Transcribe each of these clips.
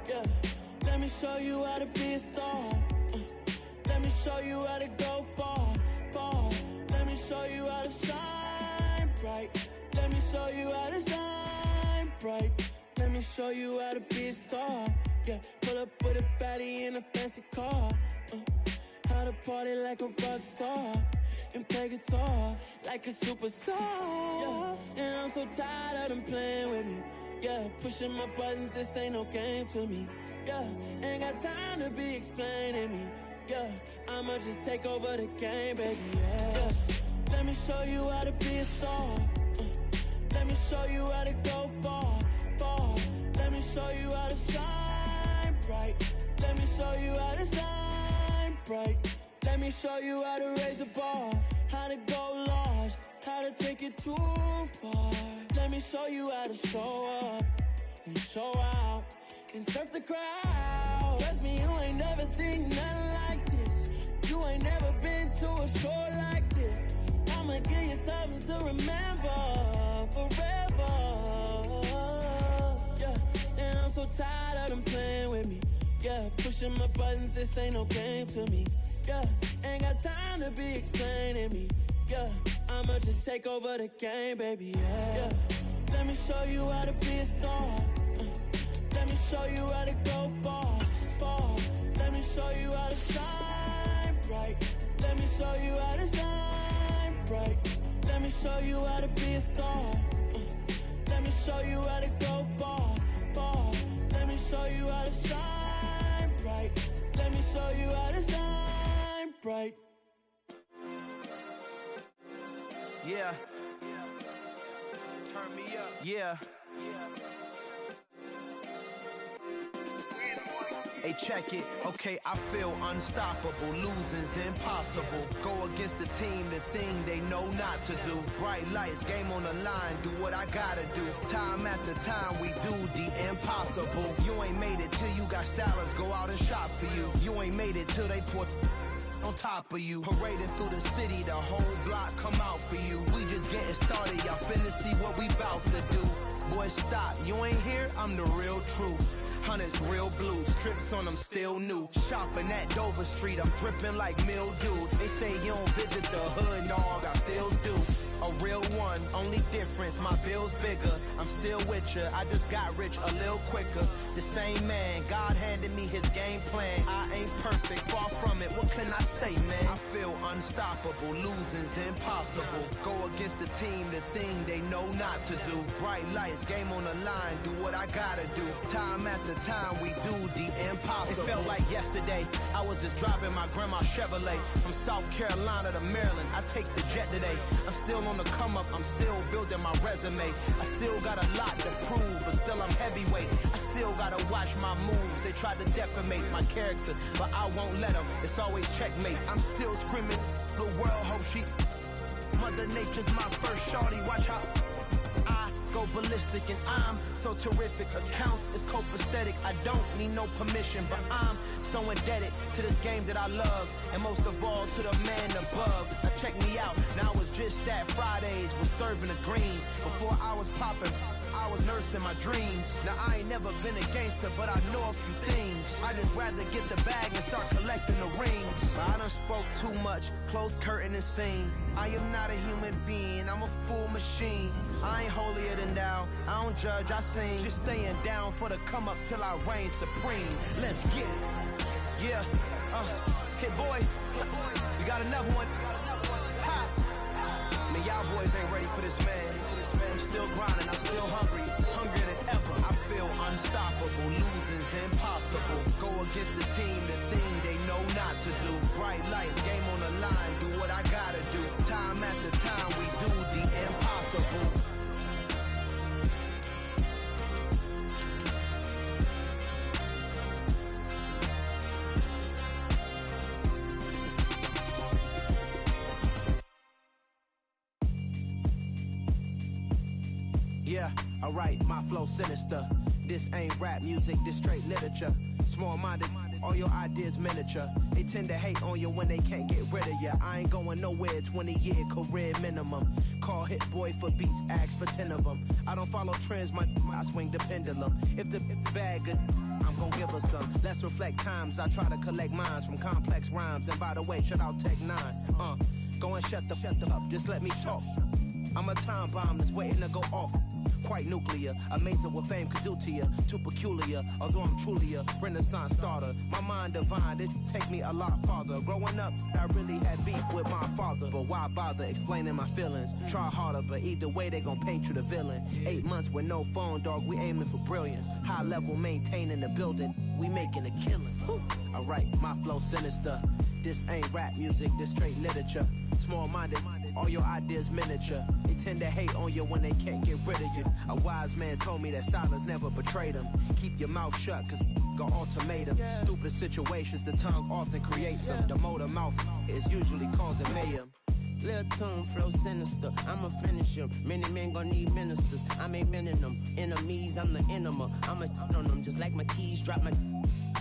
Yeah, let me show you how to be a star. Let me show you how to go far, far. Let me show you how to shine bright. Let me show you how to shine bright. Let me show you how to be a star. Yeah, pull up with a baddie in a fancy car. How to party like a rock star and play guitar like a superstar. Yeah, and I'm so tired of them playing with me. Yeah, pushing my buttons, this ain't no game to me. Yeah, ain't got time to be explaining me. Yeah, I'ma just take over the game, baby. Yeah, let me show you how to be a star. Let me show you how to go far, far. Let me show you how to shine bright. Let me show you how to shine bright. Let me show you how to raise a bar, how to go large, how to take it too far. Let me show you how to show up and show out and surf the crowd. Trust me, you ain't never seen nothing like this. You ain't never been to a show like this. I'ma give you something to remember forever. Yeah, and I'm so tired of them playing with me. Yeah, pushing my buttons, this ain't no game to me. Yeah, ain't got time to be explaining me. Yeah, I'ma just take over the game, baby. Yeah, let me show you how to be a star. Let me show you how to go far, far. Let me show you how to shine bright. Let me show you how to shine bright. Let me show you how to be a star. Let me show you how to go far, far. Let me show you how to shine bright. Let me show you how to shine bright. Yeah. Turn me up. Yeah. Hey, check it. Okay, I feel unstoppable. Losing's impossible. Go against the team, the thing they know not to do. Bright lights, game on the line, do what I gotta do. Time after time, we do the impossible. You ain't made it till you got stylists go out and shop for you. You ain't made it till they put on top of you. Parading through the city, the whole block come out for you. We just getting started, y'all finna see what we bout to do. Boy, stop, you ain't here, I'm the real truth. Hunters, real blue, strips on them still new. Shopping at Dover Street, I'm dripping like mildew. They say you don't visit the hood, dog, I still do. A real one, only difference, my bill's bigger. I'm still with ya, I just got rich a little quicker. The same man, God handed me his game plan. I ain't perfect, far from it, what can I say, man? I feel unstoppable, losing's impossible. Go against the team, the thing they know not to do. Bright lights, game on the line, do what I gotta do. Time after time, we do the impossible. It felt like yesterday, I was just driving my grandma's Chevrolet. From South Carolina to Maryland, I take the jet today. I'm still on the come up, I'm still building my resume. I still got a lot to prove, but still I'm heavyweight. I still gotta watch my moves. They tried to defamate my character, but I won't let them. It's always checkmate. I'm still screaming, the world hope she. Mother Nature's my first shorty, watch how I go ballistic, and I'm so terrific. Accounts is copacetic, I don't need no permission, but I'm so indebted to this game that I love, and most of all to the man above. Now check me out, now it's just that Fridays was serving the greens. Before I was popping, I was nursing my dreams. Now I ain't never been a gangster, but I know a few things. I just rather get the bag and start collecting the rings. But I done spoke too much, close curtain and scene. I am not a human being, I'm a full machine. I ain't holier than thou, I don't judge, I sing. Just staying down for the come up till I reign supreme. Let's get it. Yeah, hit boy, we got another one. Ha! Man, y'all boys ain't ready for this, man. I'm still grinding, I'm still hungry, hungrier than ever. I feel unstoppable, losing's impossible. Go against the team, the thing they know not to do. Bright lights, game on the line, do what I gotta do. Time after time, we do the impossible. Yeah, alright, my flow sinister. This ain't rap music, this straight literature. Small-minded, all your ideas miniature. They tend to hate on you when they can't get rid of you. I ain't going nowhere, 20-year career minimum. Call Hit Boy for beats, ask for 10 of them. I don't follow trends, I swing the pendulum. If the bag good, I'm gon' give her some. Let's reflect times. I try to collect minds from complex rhymes. And by the way, shout out Tech 9. Go and shut the up. Just let me talk. I'm a time bomb that's waiting to go off. Quite nuclear, amazing what fame could do to you. Too peculiar, although I'm truly a Renaissance starter. My mind divine, it take me a lot farther. Growing up, I really had beef with my father. But why bother explaining my feelings? Try harder, but either way they gon' paint you the villain. 8 months with no phone, dog, we aiming for brilliance. High level maintaining the building, we making a killing. Alright, my flow sinister. This ain't rap music, this straight literature. Small-minded, all your ideas miniature. They tend to hate on you when they can't get rid of you. A wise man told me that silence never betrayed him. Keep your mouth shut, cause got ultimatums. Stupid situations, the tongue often creates them. The motor mouth is usually causing mayhem. Lil' tune, flow sinister, I'ma finish him. Many men gon' need ministers, I'm aiming them. Enemies, I'm the enema, I'ma on them. Just like my keys, drop my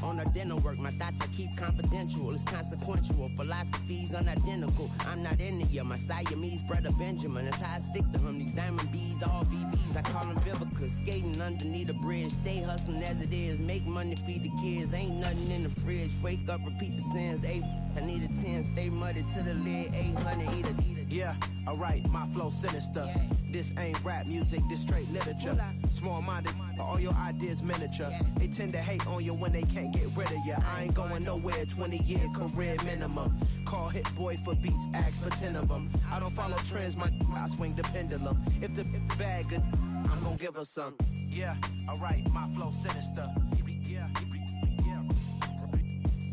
on our dinner work. My thoughts I keep confidential, it's consequential. Philosophies unidentical, I'm not into you. My Siamese brother Benjamin, that's how I stick to him. These diamond bees, all BBs, I call them Vivica. Skating underneath a bridge, stay hustling as it is. Make money, feed the kids, ain't nothing in the fridge. Wake up, repeat the sins, I need a 10, stay muddy to the lid, 800, eat a. Yeah, alright, my flow sinister. This ain't rap music, this straight literature. Small-minded, all your ideas miniature. They tend to hate on you when they can't get rid of you. I ain't going nowhere, 20-year career minimum. Call Hit Boy for beats, ask for 10 of them. I don't follow trends, I swing the pendulum. If the bag good, I'm gonna give her some. Yeah, alright, my flow sinister.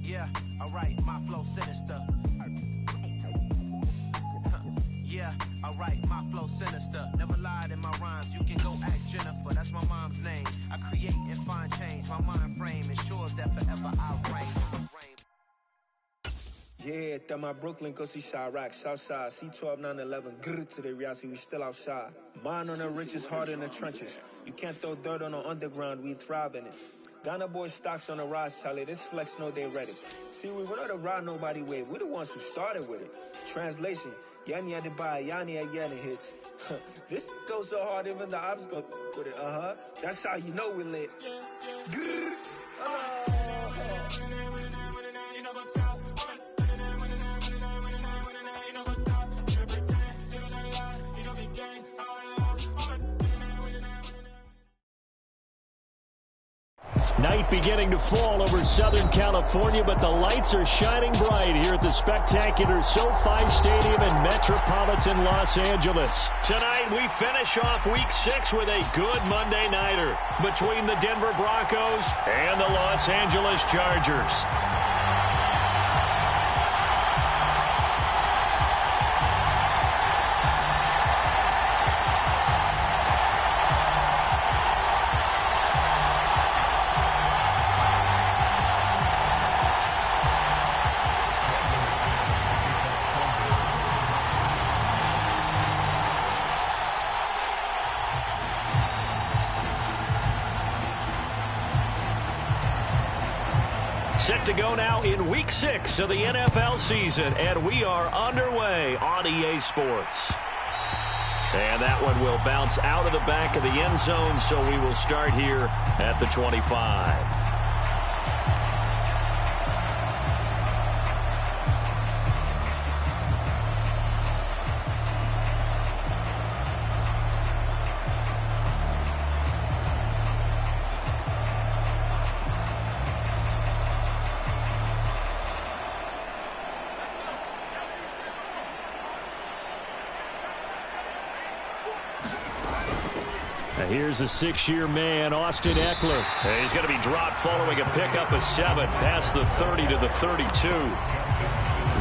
Yeah, alright, my flow sinister. Yeah, alright, my flow sinister. Never lied in my rhymes, you can go ask Jennifer. That's my mom's name. I create and find change. My mind frame ensures that forever I reign. Yeah, that my Brooklyn, go see Chirac, Southside, C12, 911, grrr to the reality, we still outside. Mine on the richest, heart in the trenches. You can't throw dirt on the underground, we thrive in it. Ghana boys stocks on the rise, Charlie. This flex know they ready. See, we were not to ride nobody with. We're the ones who started with it. Translation: Yanni had to buy, Yanni had Yanni hits. This goes so hard, even the ops go with it. That's how you know we lit. Grrr. Night beginning to fall over Southern California, but the lights are shining bright here at the spectacular SoFi Stadium in metropolitan Los Angeles. Tonight, we finish off Week 6 with a good Monday nighter between the Denver Broncos and the Los Angeles Chargers. Set to go now in Week 6 of the NFL season, and we are underway on EA Sports. And that one will bounce out of the back of the end zone, so we will start here at the 25. Here's a 6-year man, Austin Eckler. He's going to be dropped following a pickup of 7 past the 30 to the 32.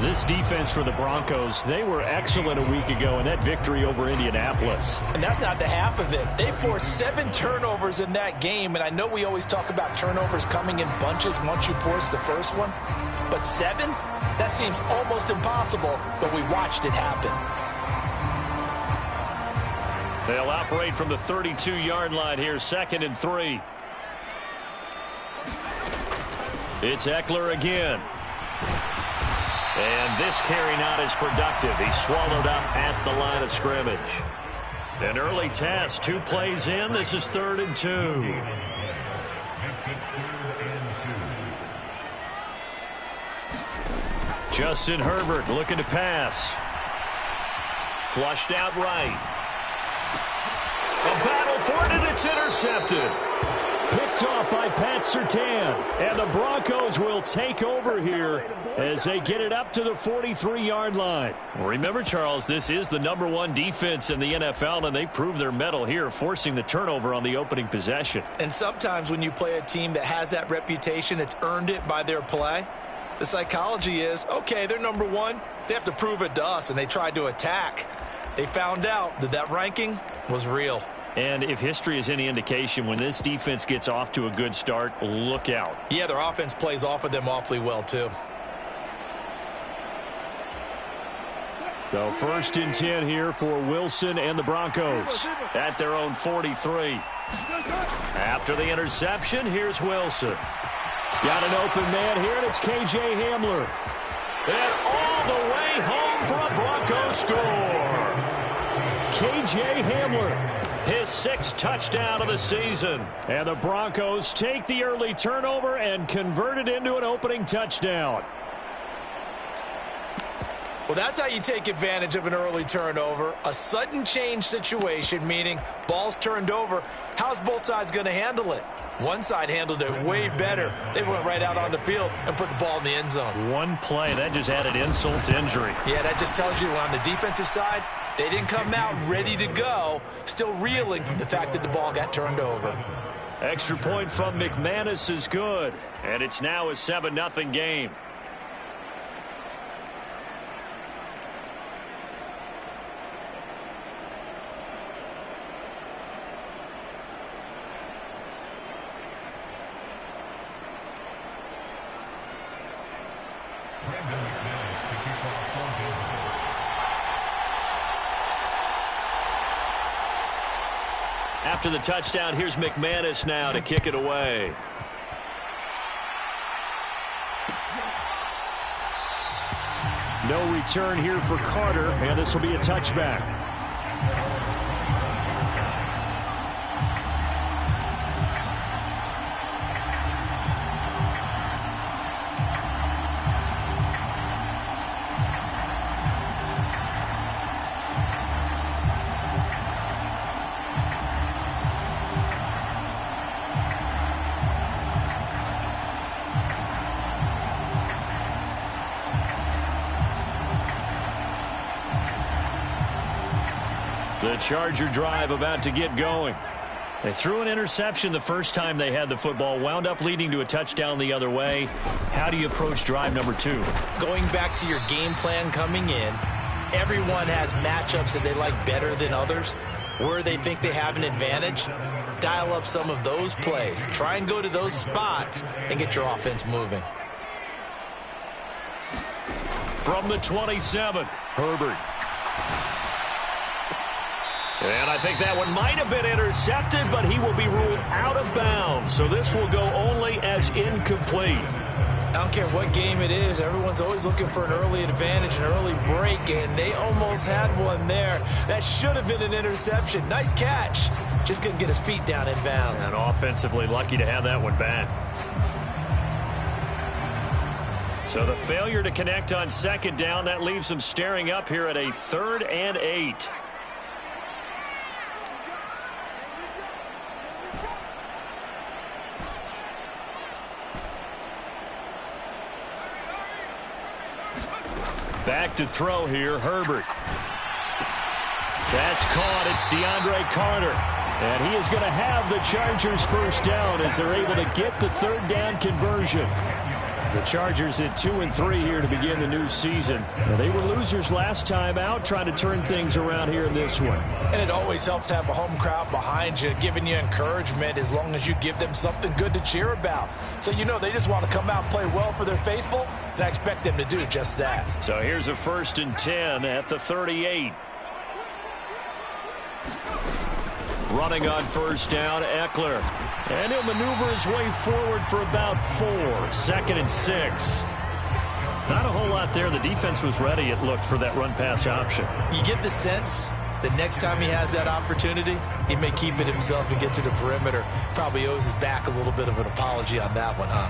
This defense for the Broncos, they were excellent a week ago in that victory over Indianapolis. And that's not the half of it. They forced 7 turnovers in that game, and I know we always talk about turnovers coming in bunches once you force the first one. But 7? That seems almost impossible, but we watched it happen. They'll operate from the 32-yard line here, 2nd and 3. It's Eckler again. And this carry not as productive. He's swallowed up at the line of scrimmage. An early test, 2 plays in. This is 3rd and 2. Justin Herbert looking to pass. Flushed out right. A battle for it, and it's intercepted. Picked off by Pat Surtain. And the Broncos will take over here as they get it up to the 43-yard line. Remember, Charles, this is the #1 defense in the NFL, and they prove their mettle here, forcing the turnover on the opening possession. And sometimes when you play a team that has that reputation, it's earned it by their play. The psychology is, okay, they're #1. They have to prove it to us, and they tried to attack. They found out that that ranking was real. And if history is any indication, when this defense gets off to a good start, look out. Yeah, their offense plays off of them awfully well, too. So 1st and 10 here for Wilson and the Broncos at their own 43. After the interception, here's Wilson. Got an open man here, and it's K.J. Hamler. And all the way home for a Broncos score. K.J. Hamler, his 6th touchdown of the season. And the Broncos take the early turnover and convert it into an opening touchdown. Well, that's how you take advantage of an early turnover. A sudden change situation, meaning ball's turned over. How's both sides going to handle it? One side handled it way better. They went right out on the field and put the ball in the end zone. One play, that just added insult to injury. Yeah, that just tells you on the defensive side, they didn't come out ready to go, still reeling from the fact that the ball got turned over. Extra point from McManus is good, and it's now a 7-0 game. After the touchdown, here's McManus now to kick it away. No return here for Carter, and this will be a touchback. The Charger drive about to get going. They threw an interception the first time they had the football, wound up leading to a touchdown the other way. How do you approach drive number 2? Going back to your game plan coming in, everyone has matchups that they like better than others. Where they think they have an advantage, dial up some of those plays. Try and go to those spots and get your offense moving. From the 27, Herbert. And I think that one might have been intercepted, but he will be ruled out of bounds. So this will go only as incomplete. I don't care what game it is. Everyone's always looking for an early advantage, an early break, and they almost had one there. That should have been an interception. Nice catch. Just couldn't get his feet down in bounds. And offensively lucky to have that one back. So the failure to connect on 2nd down, that leaves them staring up here at a 3rd and 8. Back to throw here, Herbert. That's caught. It's DeAndre Carter. And he is going to have the Chargers 1st down as they're able to get the 3rd down conversion. The Chargers at 2-3 here to begin the new season. Now, they were losers last time out, trying to turn things around here in this one. And it always helps to have a home crowd behind you, giving you encouragement as long as you give them something good to cheer about. So, you know, they just want to come out and play well for their faithful, and I expect them to do just that. So here's a 1st and 10 at the 38. Running on 1st down, Eckler. And he'll maneuver his way forward for about 4. 2nd and 6. Not a whole lot there. The defense was ready, it looked, for that run-pass option. You get the sense that next time he has that opportunity, he may keep it himself and get to the perimeter. Probably owes his back a little bit of an apology on that one, huh?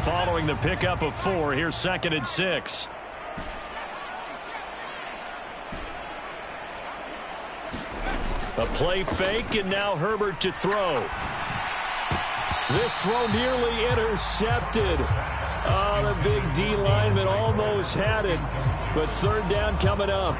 following the pickup of 4. Here's 2nd and 6. A play fake, and now Herbert to throw. This throw nearly intercepted. Oh, the big D lineman almost had it, but 3rd down coming up.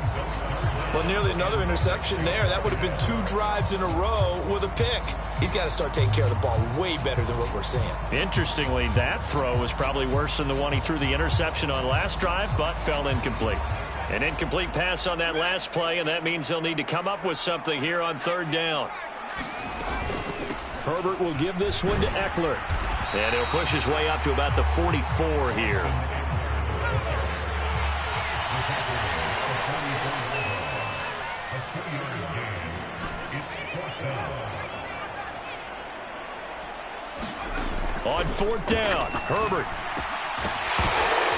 Well, nearly another interception there. That would have been 2 drives in a row with a pick. He's got to start taking care of the ball way better than what we're seeing. Interestingly, that throw was probably worse than the one he threw the interception on last drive, but fell incomplete. An incomplete pass on that last play, and that means they'll need to come up with something here on 3rd down. Herbert will give this one to Eckler. And he'll push his way up to about the 44 here. On 4th down, Herbert.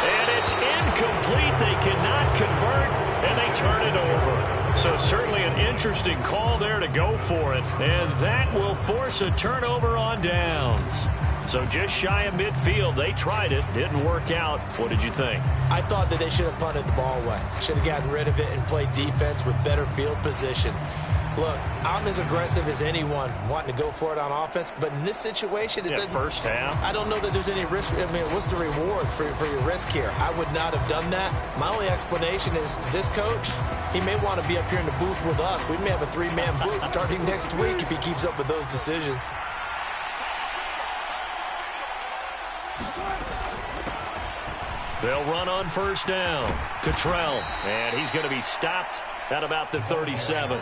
And it's incomplete. They cannot convert, and they turn it over. So certainly an interesting call there to go for it. And that will force a turnover on downs. So just shy of midfield. They tried it. Didn't work out. What did you think? I thought that they should have punted the ball away. Should have gotten rid of it and played defense with better field position. Look, I'm as aggressive as anyone wanting to go for it on offense, but in this situation, it doesn't. First half. I don't know that there's any risk. I mean, what's the reward for your risk here? I would not have done that. My only explanation is this coach, he may want to be up here in the booth with us. We may have a 3-man booth starting next week if he keeps up with those decisions. They'll run on 1st down. Cottrell, and he's going to be stopped at about the 37.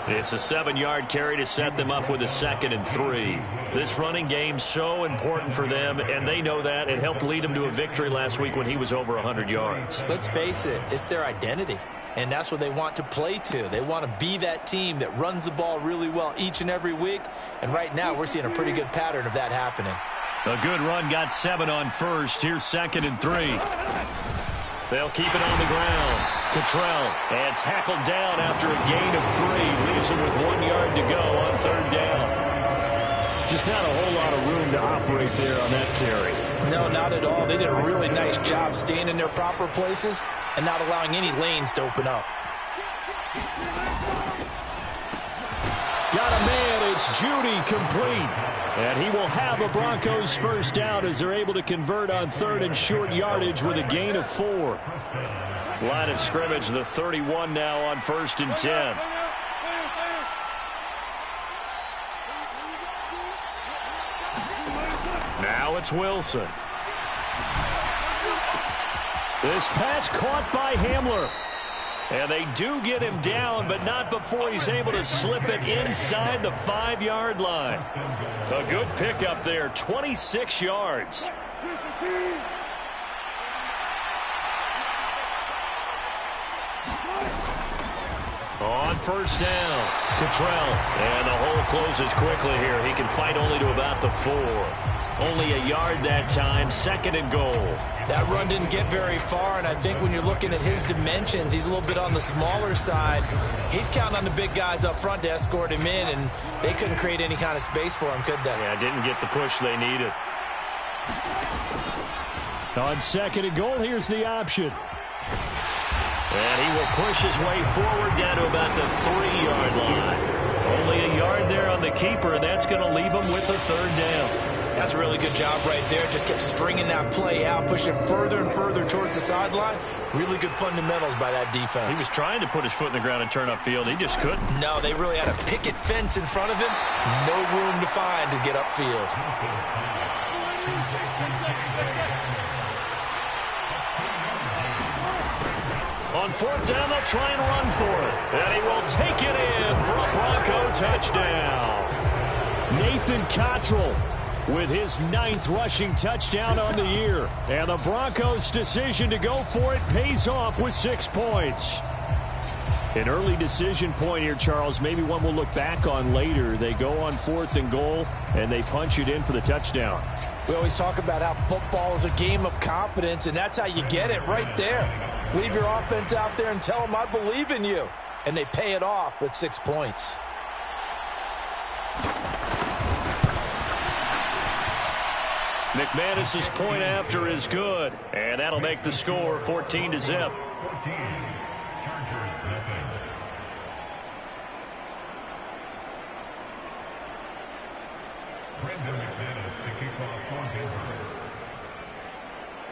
It's a 7-yard carry to set them up with a 2nd and 3. This running game's so important for them, and they know that. It helped lead them to a victory last week when he was over 100 yards. Let's face it, it's their identity, and that's what they want to play to. They want to be that team that runs the ball really well each and every week, and right now we're seeing a pretty good pattern of that happening. A good run got 7 on 1st. Here's 2nd and 3. They'll keep it on the ground. Cottrell, and tackled down after a gain of 3. Leaves him with 1 yard to go on 3rd down. Just not a whole lot of room to operate there on that carry. No, not at all. They did a really nice job staying in their proper places and not allowing any lanes to open up. Got a man. It's Judy complete. And he will have a Broncos 1st down as they're able to convert on 3rd and short yardage with a gain of 4. Line of scrimmage, the 31 now on 1st and 10. Now it's Wilson. This pass caught by Hamler. And they do get him down, but not before he's able to slip it inside the 5-yard line. A good pickup there, 26 yards. On 1st down, Cottrell. And the hole closes quickly here. He can fight only to about the 4. Only a yard that time, 2nd and goal. That run didn't get very far, and I think when you're looking at his dimensions, he's a little bit on the smaller side. He's counting on the big guys up front to escort him in, and they couldn't create any kind of space for him, could they? Yeah, didn't get the push they needed. On 2nd and goal, here's the option. And he will push his way forward down to about the 3-yard line. Only a yard there on the keeper, and that's going to leave him with a 3rd down. That's a really good job right there. Just kept stringing that play out, pushing further and further towards the sideline. Really good fundamentals by that defense. He was trying to put his foot in the ground and turn upfield. He just couldn't. No, they really had a picket fence in front of him. No room to find to get upfield. On 4th down, they'll try and run for it. And he will take it in for a Bronco touchdown. Nathan Cottrell with his 9th rushing touchdown on the year. And the Broncos' decision to go for it pays off with 6 points. An early decision point here, Charles. Maybe one we'll look back on later. They go on 4th and goal, and they punch it in for the touchdown. We always talk about how football is a game of confidence, and that's how you get it right there. Leave your offense out there and tell them, I believe in you. And they pay it off with 6 points. McManus's point after is good, and that'll make the score 14-0.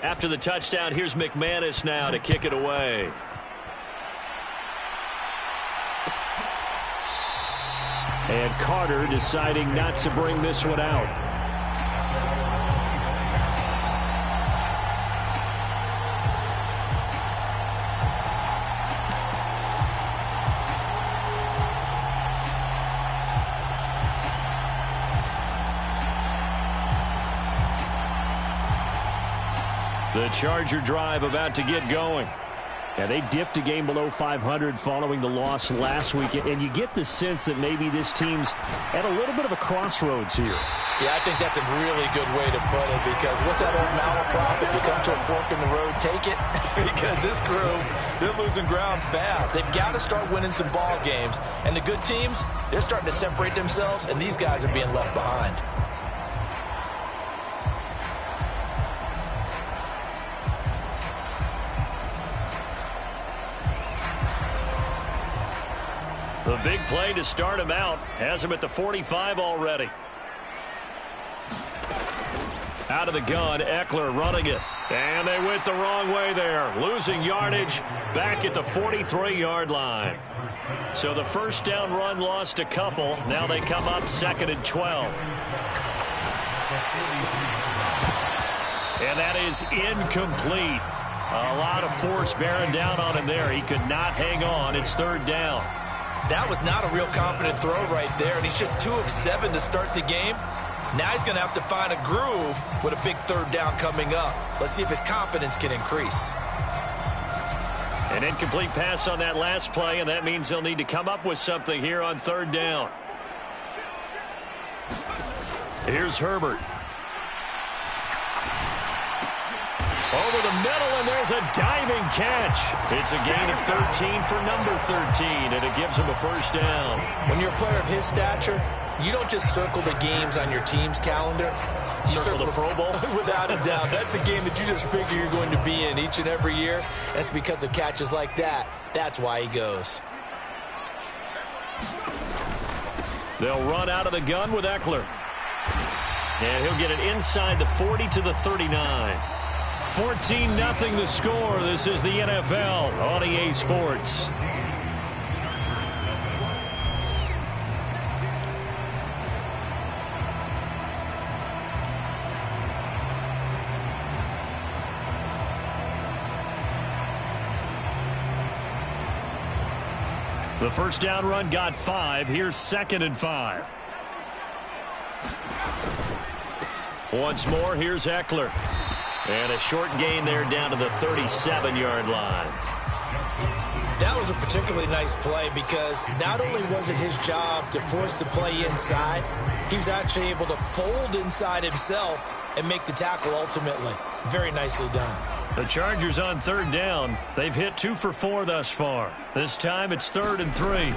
After the touchdown, here's McManus now to kick it away. And Carter deciding not to bring this one out. The Charger drive about to get going. Yeah, they dipped a game below 500 following the loss last week, and you get the sense that maybe this team's at a little bit of a crossroads here. Yeah, I think that's a really good way to put it, because what's that old malaprop? If you come to a fork in the road, take it. Because this group, they're losing ground fast. They've got to start winning some ball games. And the good teams, they're starting to separate themselves, and these guys are being left behind. The big play to start him out has him at the 45 already. Out of the gun, Eckler running it. And they went the wrong way there. Losing yardage back at the 43-yard line. So the first down run lost a couple. Now they come up 2nd and 12. And that is incomplete. A lot of force bearing down on him there. He could not hang on. It's 3rd down. That was not a real confident throw right there, and he's just 2 of 7 to start the game. Now he's going to have to find a groove with a big 3rd down coming up. Let's see if his confidence can increase. An incomplete pass on that last play, and that means they'll need to come up with something here on 3rd down. Here's Herbert. Over the middle, and there's a diving catch. It's a gain of 13 for number 13, and it gives him a 1st down. When you're a player of his stature, you don't just circle the games on your team's calendar. You circle the Pro Bowl? Without a doubt. That's a game that you just figure you're going to be in each and every year. And it's because of catches like that. That's why he goes. They'll run out of the gun with Eckler. And he'll get it inside the 40 to the 39. 14-0 the score. This is the NFL on EA Sports. The first down run got 5. Here's 2nd and 5. Once more, here's Eckler. And a short gain there down to the 37-yard line. That was a particularly nice play, because not only was it his job to force the play inside, he was actually able to fold inside himself and make the tackle ultimately. Very nicely done. The Chargers on 3rd down. They've hit 2 for 4 thus far. This time it's 3rd and 3.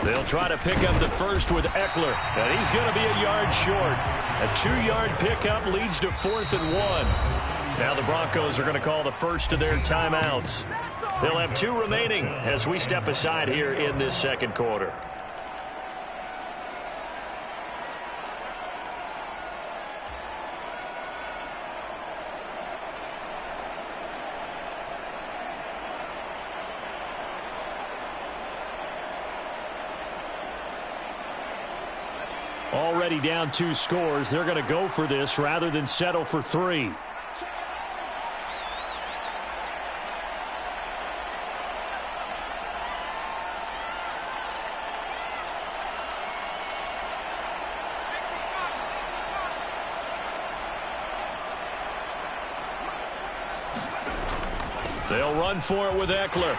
They'll try to pick up the first with Eckler, and he's going to be a yard short. A 2-yard pickup leads to 4th and 1. Now the Broncos are going to call the first of their timeouts. They'll have 2 remaining as we step aside here in this 2nd quarter. Already down 2 scores. They're going to go for this rather than settle for 3. They'll run for it with Eckler.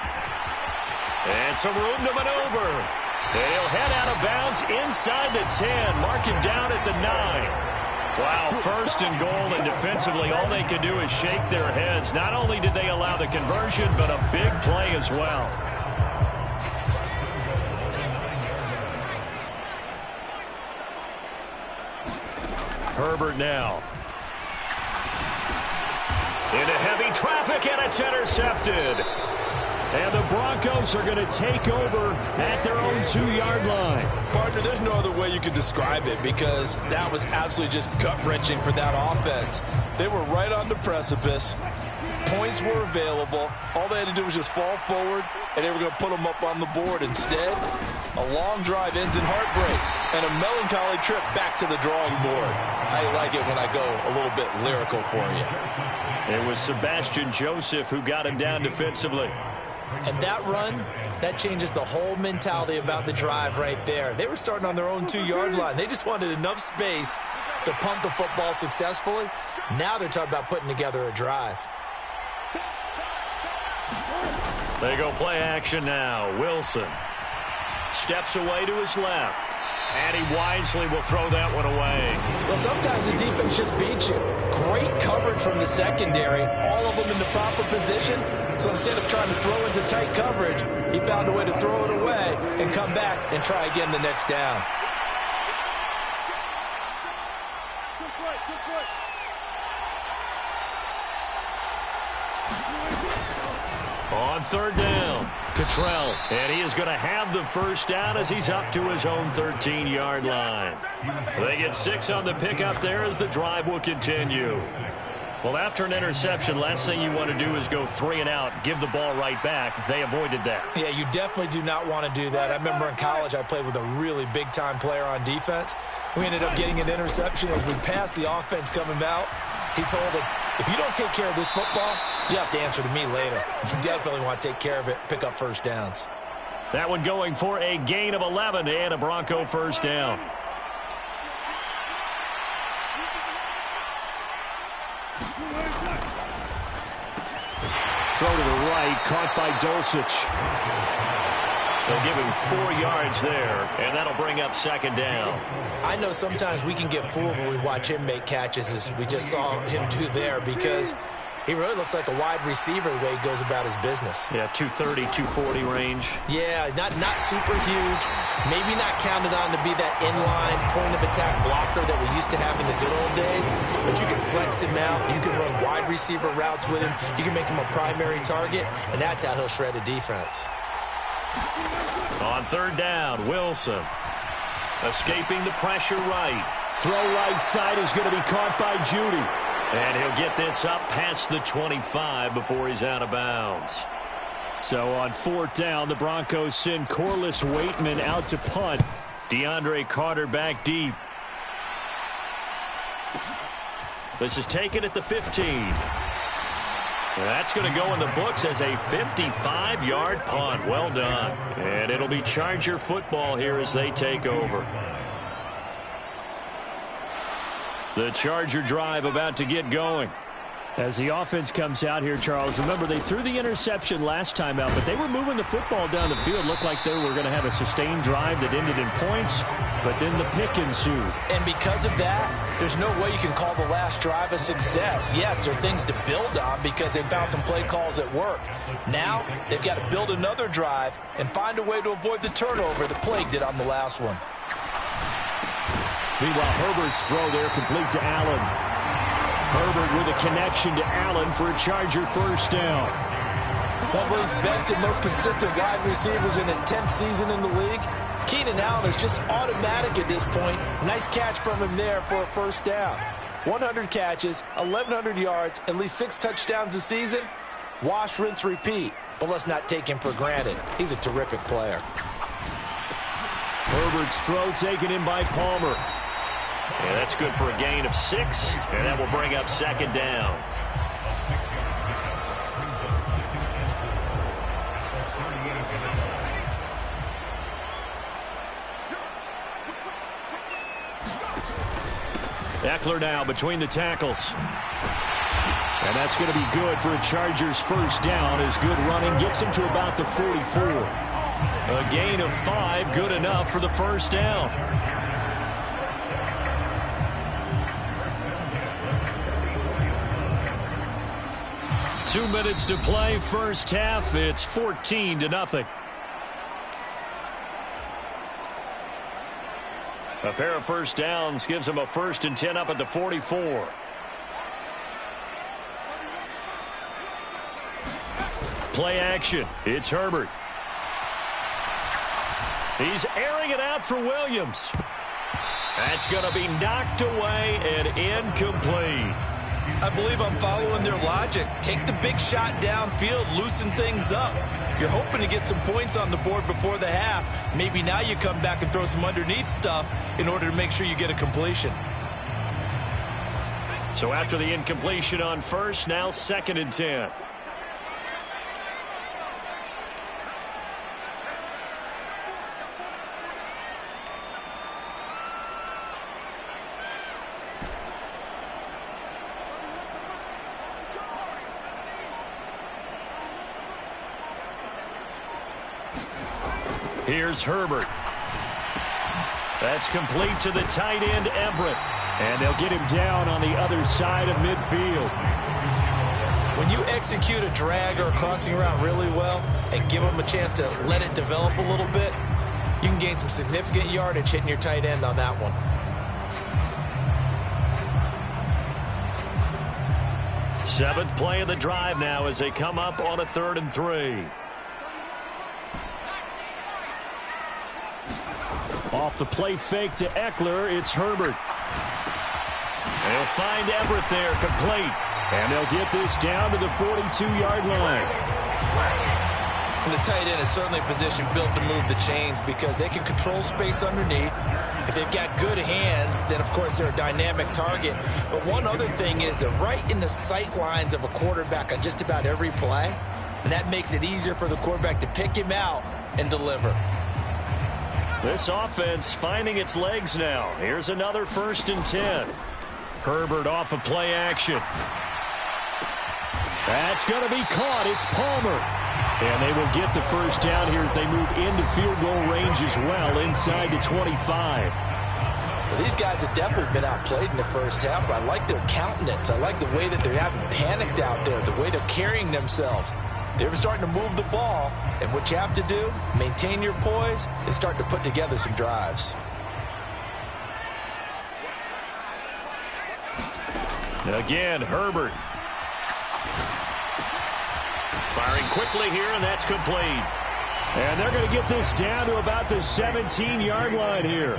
And some room to maneuver. And he'll head out of bounds inside the 10. Mark him down at the 9. Wow, 1st and goal, and defensively all they can do is shake their heads. Not only did they allow the conversion, but a big play as well. Herbert now. traffic, and it's intercepted. And the Broncos are going to take over at their own 2-yard line. Partner, there's no other way you could describe it because that was absolutely just gut-wrenching for that offense. They were right on the precipice. Points were available. All they had to do was just fall forward, and they were going to put them up on the board. Instead, a long drive ends in heartbreak and a melancholy trip back to the drawing board. I like it when I go a little bit lyrical for you. It was Sebastian Joseph who got him down defensively. And that run, that changes the whole mentality about the drive right there. They were starting on their own 2-yard line. They just wanted enough space to pump the football successfully. Now they're talking about putting together a drive. They go play action now. Wilson steps away to his left. And he wisely will throw that one away. Well, sometimes the defense just beats you. Great coverage from the secondary. All of them in the proper position. So instead of trying to throw into tight coverage, he found a way to throw it away and come back and try again the next down. On 3rd down, Cottrell. And he is going to have the first down as he's up to his own 13-yard line. They get 6 on the pickup there as the drive will continue. Well, after an interception, last thing you want to do is go 3 and out, give the ball right back. They avoided that. Yeah, you definitely do not want to do that. I remember in college I played with a really big-time player on defense. We ended up getting an interception as we passed the offense coming out. He told him, if you don't take care of this football, you have to answer to me later. You definitely want to take care of it, pick up first downs. That one going for a gain of 11 and a Bronco first down. Throw to the right, caught by Dulcich. They'll give him 4 yards there, and that'll bring up 2nd down. I know sometimes we can get fooled when we watch him make catches, as we just saw him do there, because he really looks like a wide receiver the way he goes about his business. Yeah, 230, 240 range. Yeah, not super huge. Maybe not counted on to be that inline point-of-attack blocker that we used to have in the good old days. But you can flex him out. You can run wide receiver routes with him. You can make him a primary target, and that's how he'll shred a defense. On 3rd down, Wilson escaping the pressure right. Throw right side is going to be caught by Judy. And he'll get this up past the 25 before he's out of bounds. So on 4th down, the Broncos send Corliss Waitman out to punt. DeAndre Carter back deep. This is taken at the 15. That's going to go in the books as a 55-yard punt. Well done. And it'll be Charger football here as they take over. The Charger drive about to get going. As the offense comes out here, Charles, remember they threw the interception last time out, but they were moving the football down the field. Looked like they were going to have a sustained drive that ended in points, but then the pick ensued. And because of that, there's no way you can call the last drive a success. Yes, there are things to build on because they found some play calls that work. Now, they've got to build another drive and find a way to avoid the turnover that plagued it on the last one. Meanwhile, Herbert's throw there complete to Allen. Herbert with a connection to Allen for a Charger first down. One of the league's best and most consistent wide receivers in his 10th season in the league. Keenan Allen is just automatic at this point. Nice catch from him there for a first down. 100 catches, 1,100 yards, at least 6 touchdowns a season. Wash, rinse, repeat. But let's not take him for granted. He's a terrific player. Herbert's throw taken in by Palmer. Yeah, that's good for a gain of 6, and that will bring up 2nd down. Eckler now between the tackles. And that's going to be good for a Chargers first down as good running gets him to about the 44. A gain of 5, good enough for the first down. Two minutes to play, first half. It's 14-0. A pair of first downs gives them a 1st and 10 up at the 44. play action. It's Herbert. He's airing it out for Williams. That's going to be knocked away and incomplete. I believe I'm following their logic. Take the big shot downfield, loosen things up. You're hoping to get some points on the board before the half. Maybe now you come back and throw some underneath stuff in order to make sure you get a completion. So after the incompletion on first, now 2nd and 10. Here's Herbert. That's complete to the tight end, Everett. And they'll get him down on the other side of midfield. When you execute a drag or a crossing route really well and give them a chance to let it develop a little bit, you can gain some significant yardage hitting your tight end on that one. Seventh play of the drive now as they come up on a 3rd and 3. Off the play fake to Eckler, it's Herbert. They'll find Everett there, complete. And they'll get this down to the 42-yard line. And the tight end is certainly a position built to move the chains because they can control space underneath. If they've got good hands, then, of course, they're a dynamic target. But one other thing is they're right in the sight lines of a quarterback on just about every play. And that makes it easier for the quarterback to pick him out and deliver. This offense finding its legs now. Here's another 1st and 10. Herbert off of play action. That's going to be caught. It's Palmer. And they will get the first down here as they move into field goal range as well inside the 25. Well, these guys have definitely been outplayed in the first half, but I like their countenance. I like the way that they haven't panicked out there, the way they're carrying themselves. They're starting to move the ball, and what you have to do, maintain your poise and start to put together some drives. Again, Herbert. Firing quickly here, and that's complete. And they're going to get this down to about the 17-yard line here.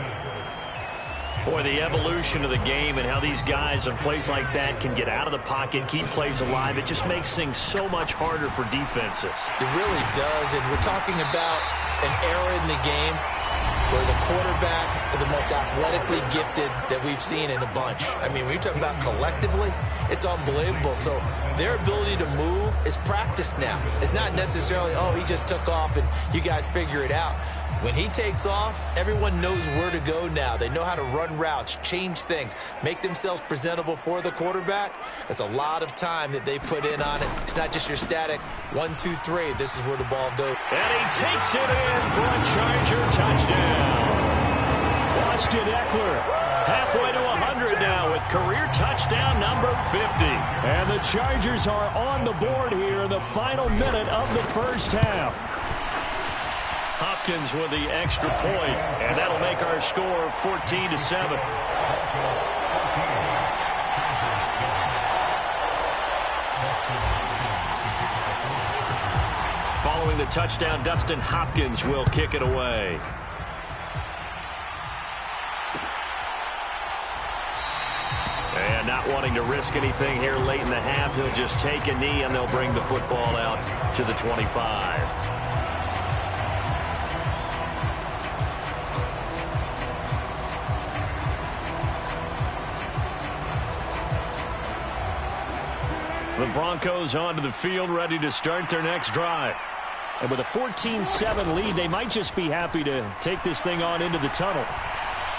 Boy, the evolution of the game and how these guys on plays like that can get out of the pocket, keep plays alive, it just makes things so much harder for defenses. It really does, and we're talking about an era in the game where the quarterbacks are the most athletically gifted that we've seen in a bunch. I mean, when you talk about collectively, it's unbelievable. So their ability to move is practiced now. It's not necessarily, oh, he just took off and you guys figure it out. When he takes off, everyone knows where to go now. They know how to run routes, change things, make themselves presentable for the quarterback. That's a lot of time that they put in on it. It's not just your static 1, 2, 3. This is where the ball goes. And he takes it in for a Charger touchdown. Austin Eckler halfway to 100 now with career touchdown number 50. And the Chargers are on the board here in the final minute of the first half. Hopkins with the extra point, and that'll make our score 14-7. Following the touchdown, Dustin Hopkins will kick it away. And not wanting to risk anything here late in the half, he'll just take a knee, and they'll bring the football out to the 25. The Broncos onto the field, ready to start their next drive. And with a 14-7 lead, they might just be happy to take this thing on into the tunnel.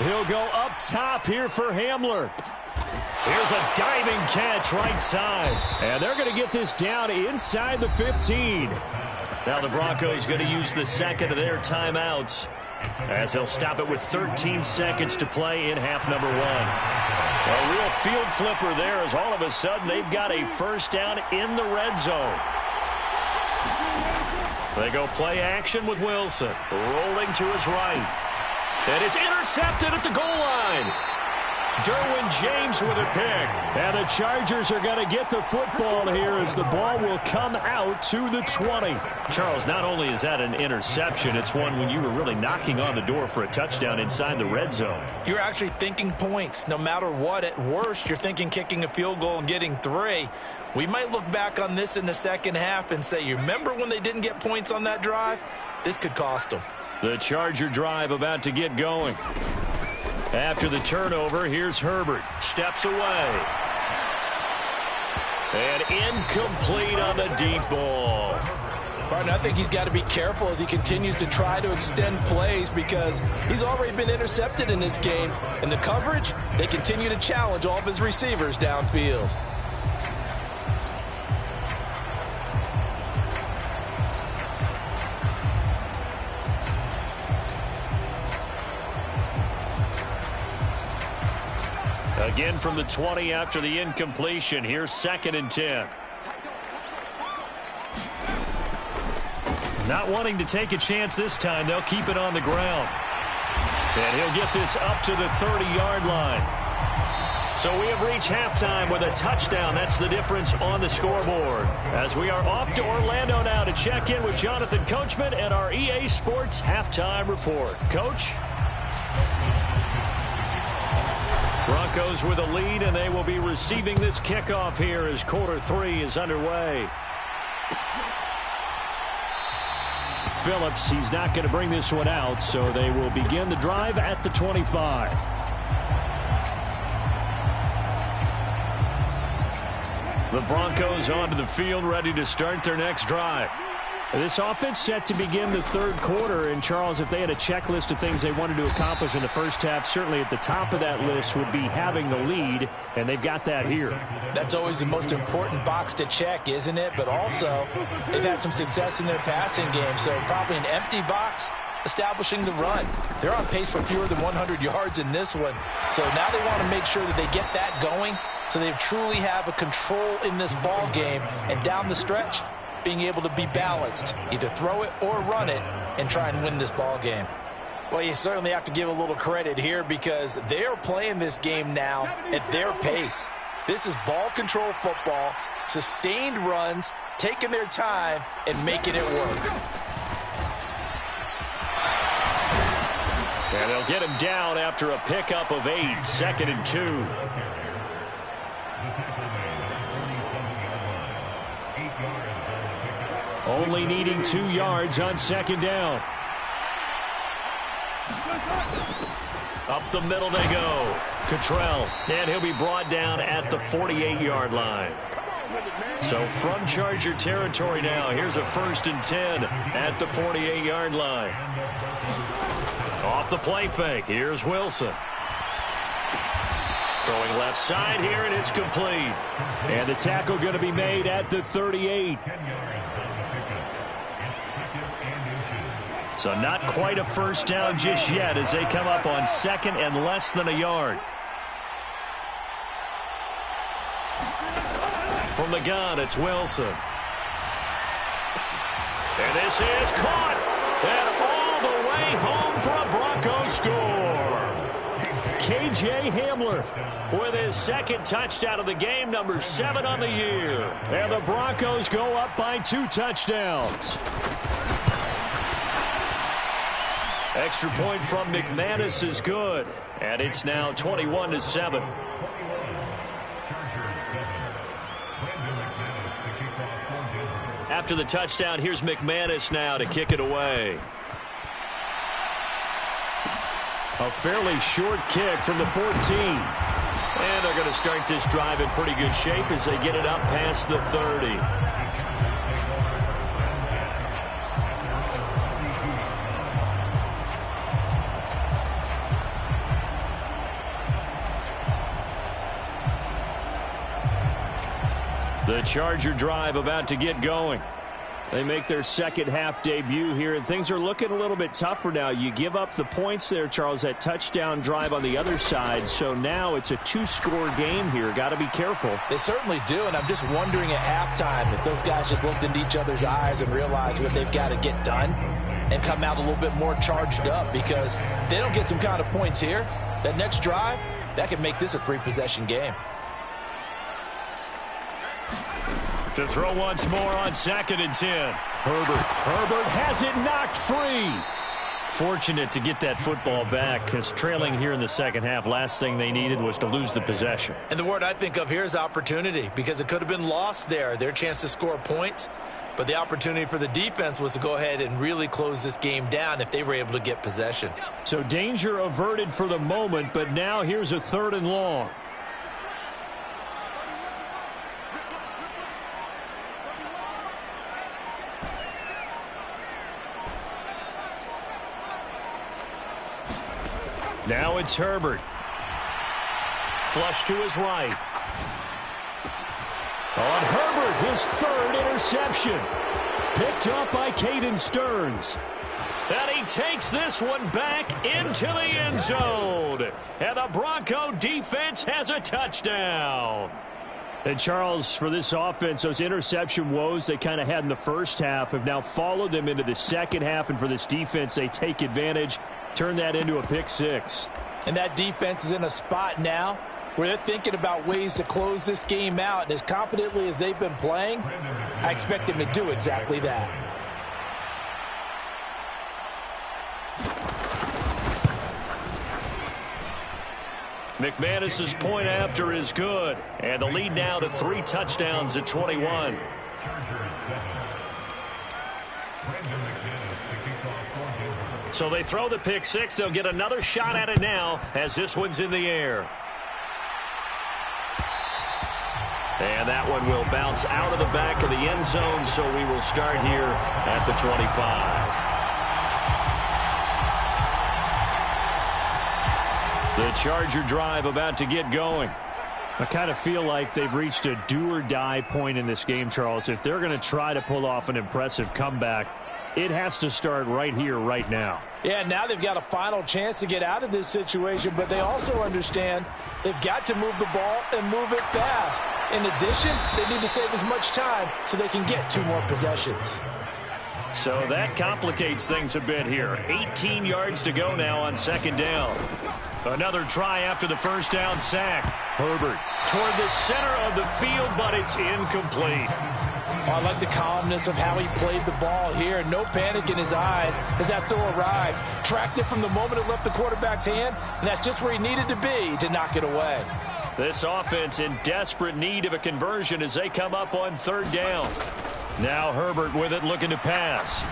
He'll go up top here for Hamler. Here's a diving catch right side. And they're going to get this down inside the 15. Now the Broncos going to use the second of their timeouts as they'll stop it with 13 seconds to play in half number 1. A real field flipper there as all of a sudden they've got a first down in the red zone. They go play action with Wilson. Rolling to his right. And it's intercepted at the goal line. Derwin James with a pick. And the Chargers are going to get the football here as the ball will come out to the 20. Charles, not only is that an interception, it's one when you were really knocking on the door for a touchdown inside the red zone. You're actually thinking points. No matter what, at worst, you're thinking kicking a field goal and getting 3. We might look back on this in the second half and say, you remember when they didn't get points on that drive? This could cost them. The Charger drive about to get going. After the turnover, here's Herbert. Steps away. And incomplete on the deep ball. Partner, I think he's got to be careful as he continues to try to extend plays because he's already been intercepted in this game. And the coverage, they continue to challenge all of his receivers downfield. Again from the 20 after the incompletion. Here's 2nd and 10. Not wanting to take a chance this time. They'll keep it on the ground. And he'll get this up to the 30-yard line. So we have reached halftime with a touchdown. That's the difference on the scoreboard. As we are off to Orlando now to check in with Jonathan Coachman and our EA Sports halftime report. Coach? Broncos with a lead, and they will be receiving this kickoff here as quarter 3 is underway. Phillips, he's not going to bring this one out, so they will begin the drive at the 25. The Broncos onto the field, ready to start their next drive. This offense set to begin the 3rd quarter. And, Charles, if they had a checklist of things they wanted to accomplish in the first half, certainly at the top of that list would be having the lead, and they've got that here. That's always the most important box to check, isn't it? But also, they've had some success in their passing game, so probably an empty box establishing the run. They're on pace for fewer than 100 yards in this one, so now they want to make sure that they get that going so they truly have a control in this ball game, and down the stretch, being able to be balanced, either throw it or run it, and try and win this ball game. Well, you certainly have to give a little credit here because they are playing this game now at their pace. This is ball control football, sustained runs, taking their time, and making it work. And they'll get him down after a pickup of 8, 2nd and 2. Only needing 2 yards on 2nd down. Up the middle they go. Cottrell, and he'll be brought down at the 48-yard line. So from Charger territory now, here's a 1st and 10 at the 48-yard line. Off the play fake, here's Wilson. Throwing left side here, and it's complete. And the tackle going to be made at the 38. So not quite a first down just yet as they come up on 2nd and less than a yard. From the gun, it's Wilson. And this is caught. And all the way home for a Broncos score. K.J. Hamler with his 2nd touchdown of the game, number 7 on the year. And the Broncos go up by 2 touchdowns. Extra point from McManus is good, and it's now 21-7. After the touchdown, here's McManus now to kick it away. A fairly short kick from the 14. And they're going to start this drive in pretty good shape as they get it up past the 30. The Charger drive about to get going. They make their 2nd half debut here, and things are looking a little bit tougher now. You give up the points there, Charles, that touchdown drive on the other side. So now it's a 2-score game here. Got to be careful. They certainly do, and I'm just wondering at halftime if those guys just looked into each other's eyes and realized what they've got to get done and come out a little bit more charged up, because if they don't get some kind of points here, that next drive, that could make this a 3-possession game. To throw once more on 2nd and 10. Herbert has it knocked free. Fortunate to get that football back, because trailing here in the second half, last thing they needed was to lose the possession. And the word I think of here is opportunity, because it could have been lost there. Their chance to score points, but the opportunity for the defense was to go ahead and really close this game down if they were able to get possession. So danger averted for the moment, but now here's a 3rd and long. Now it's Herbert. Flush to his right. On Herbert, his 3rd interception. Picked up by Caden Stearns. And he takes this one back into the end zone. And the Bronco defense has a touchdown. And Charles, for this offense, those interception woes they kind of had in the first half have now followed them into the second half. And for this defense, they take advantage. Turn that into a pick 6. And that defense is in a spot now where they're thinking about ways to close this game out. And as confidently as they've been playing, I expect them to do exactly that. McManus's point after is good. And the lead now to 3 touchdowns at 21. So they throw the pick 6. They'll get another shot at it now as this one's in the air. And that one will bounce out of the back of the end zone, so we will start here at the 25. The Charger drive about to get going. I kind of feel like they've reached a do-or-die point in this game, Charles. If they're going to try to pull off an impressive comeback, it has to start right here, right now. Yeah, now they've got a final chance to get out of this situation, but they also understand they've got to move the ball and move it fast. In addition, they need to save as much time so they can get 2 more possessions. So that complicates things a bit here. 18 yards to go now on 2nd down. Another try after the first down sack. Herbert toward the center of the field, but it's incomplete. Oh, I like the calmness of how he played the ball here. No panic in his eyes as that throw arrived. Tracked it from the moment it left the quarterback's hand, and that's just where he needed to be to knock it away. This offense in desperate need of a conversion as they come up on 3rd down. Now Herbert with it, looking to pass.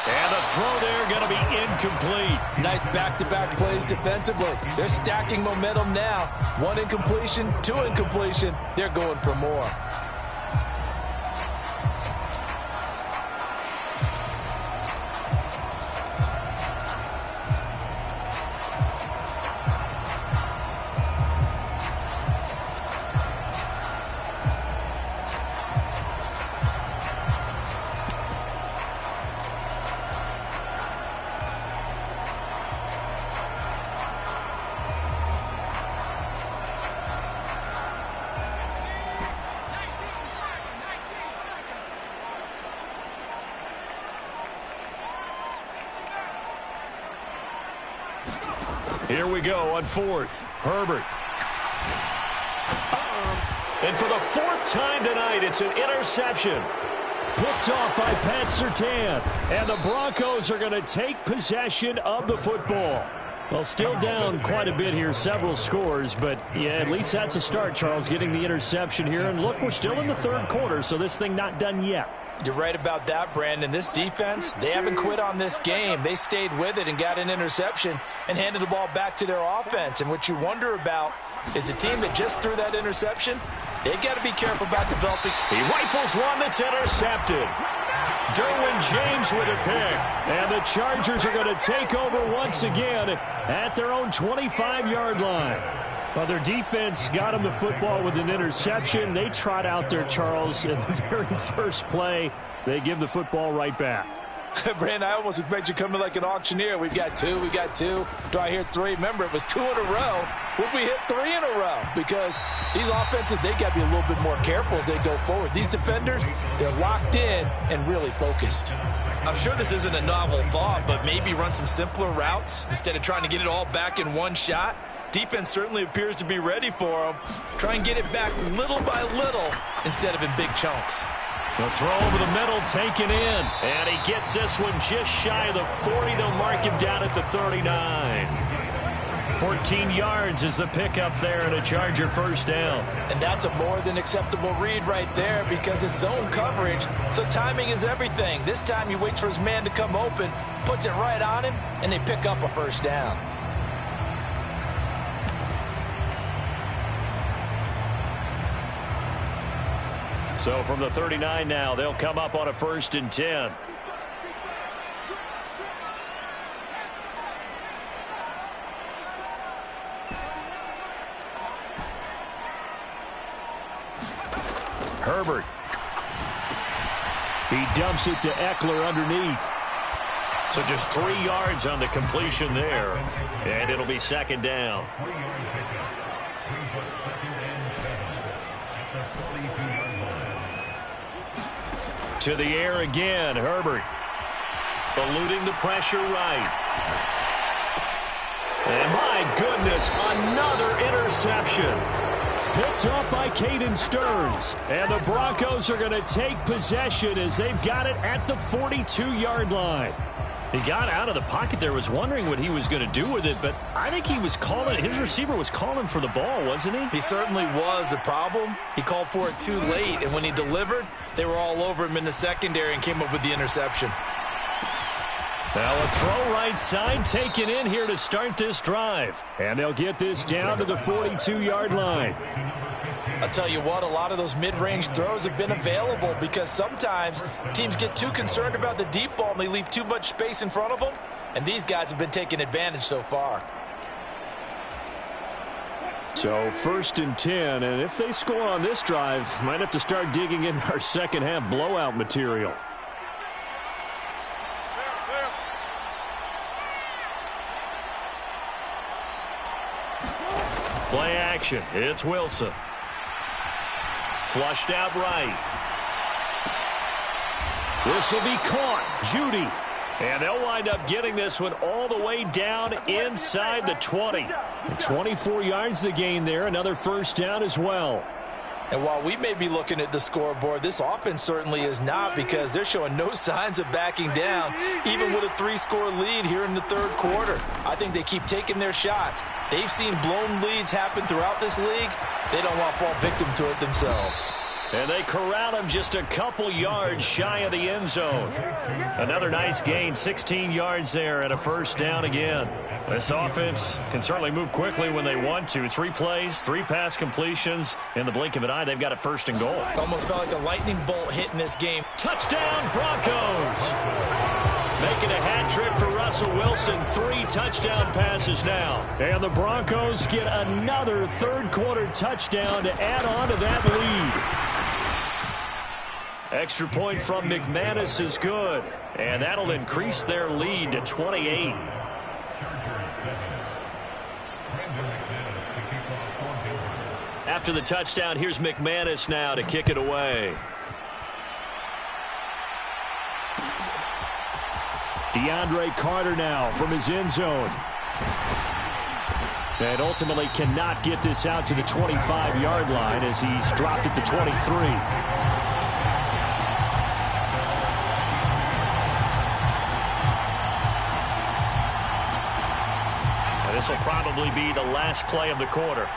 And the throw there going to be incomplete. Nice back-to-back plays defensively. They're stacking momentum now. 1 incompletion, 2 incompletion. They're going for more. Here we go on 4th. Herbert. And for the 4th time tonight, it's an interception. Picked off by Pat Surtain. And the Broncos are going to take possession of the football. Well, still down quite a bit here, several scores, but yeah, at least that's a start, Charles, getting the interception here. And look, we're still in the 3rd quarter, so this thing not done yet. You're right about that, Brandon. This defense, they haven't quit on this game. They stayed with it and got an interception and handed the ball back to their offense. And what you wonder about is the team that just threw that interception, they've got to be careful about developing. He rifles one that's intercepted. Derwin James with a pick. And the Chargers are going to take over once again at their own 25-yard line. Well, their defense got them the football with an interception. They trot out there, Charles, in the very first play. They give the football right back. Brandon, I almost expect you coming like an auctioneer. We've got 2, we got 2. Do I hear 3? Remember, it was 2 in a row. Would we hit 3 in a row? Because these offenses, they got to be a little bit more careful as they go forward. These defenders, they're locked in and really focused. I'm sure this isn't a novel thought, but maybe run some simpler routes instead of trying to get it all back in one shot. Defense certainly appears to be ready for him. Try and get it back little by little instead of in big chunks. The throw over the middle taken in. And he gets this one just shy of the 40. They'll mark him down at the 39. 14 yards is the pickup there and a Charger first down. And that's a more than acceptable read right there because it's zone coverage, so timing is everything. This time he waits for his man to come open, puts it right on him, and they pick up a first down. So from the 39 now, they'll come up on a 1st and 10. Herbert. He dumps it to Eckler underneath. So just 3 yards on the completion there. And it'll be 2nd down. To the air again, Herbert. Eluding the pressure right. And my goodness, another interception. Picked up by Caden Stearns. And the Broncos are going to take possession as they've got it at the 42-yard line. He got out of the pocket there, was wondering what he was going to do with it, but I think he was calling, his receiver was calling for the ball, wasn't he? He certainly was. The problem, he called for it too late, and when he delivered, they were all over him in the secondary and came up with the interception. Now a throw right side taken in here to start this drive. And they'll get this down to the 42-yard line. I'll tell you what, a lot of those mid-range throws have been available because sometimes teams get too concerned about the deep ball and they leave too much space in front of them. And these guys have been taking advantage so far. So 1st and 10, and if they score on this drive, might have to start digging in our second half blowout material. Play action. It's Wilson. Flushed out right. This will be caught. Judy. And they'll wind up getting this one all the way down inside the 20. 24 yards the gain there. Another first down as well. And while we may be looking at the scoreboard, this offense certainly is not because they're showing no signs of backing down, even with a 3-score lead here in the 3rd quarter. I think they keep taking their shots. They've seen blown leads happen throughout this league. They don't want to fall victim to it themselves. And they corral him just a couple yards shy of the end zone. Another nice gain, 16 yards there and a first down again. This offense can certainly move quickly when they want to. 3 plays, 3 pass completions. In the blink of an eye, they've got a 1st and goal. Almost felt like a lightning bolt hit in this game. Touchdown, Broncos! Making a hat trick for Russell Wilson. 3 touchdown passes now. And the Broncos get another 3rd quarter touchdown to add on to that lead. Extra point from McManus is good. And that'll increase their lead to 28. After the touchdown, here's McManus now to kick it away. DeAndre Carter now from his end zone. And ultimately cannot get this out to the 25-yard line as he's dropped at the 23. This will probably be the last play of the quarter.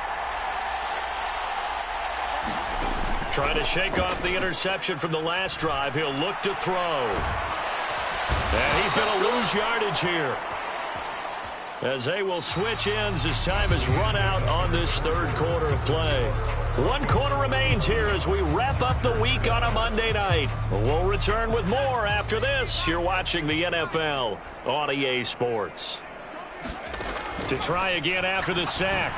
Trying to shake off the interception from the last drive. He'll look to throw. And he's going to lose yardage here, as they will switch ends as time has run out on this 3rd quarter of play. 1 quarter remains here as we wrap up the week on a Monday night. We'll return with more after this. You're watching the NFL on EA Sports. To try again after the sack.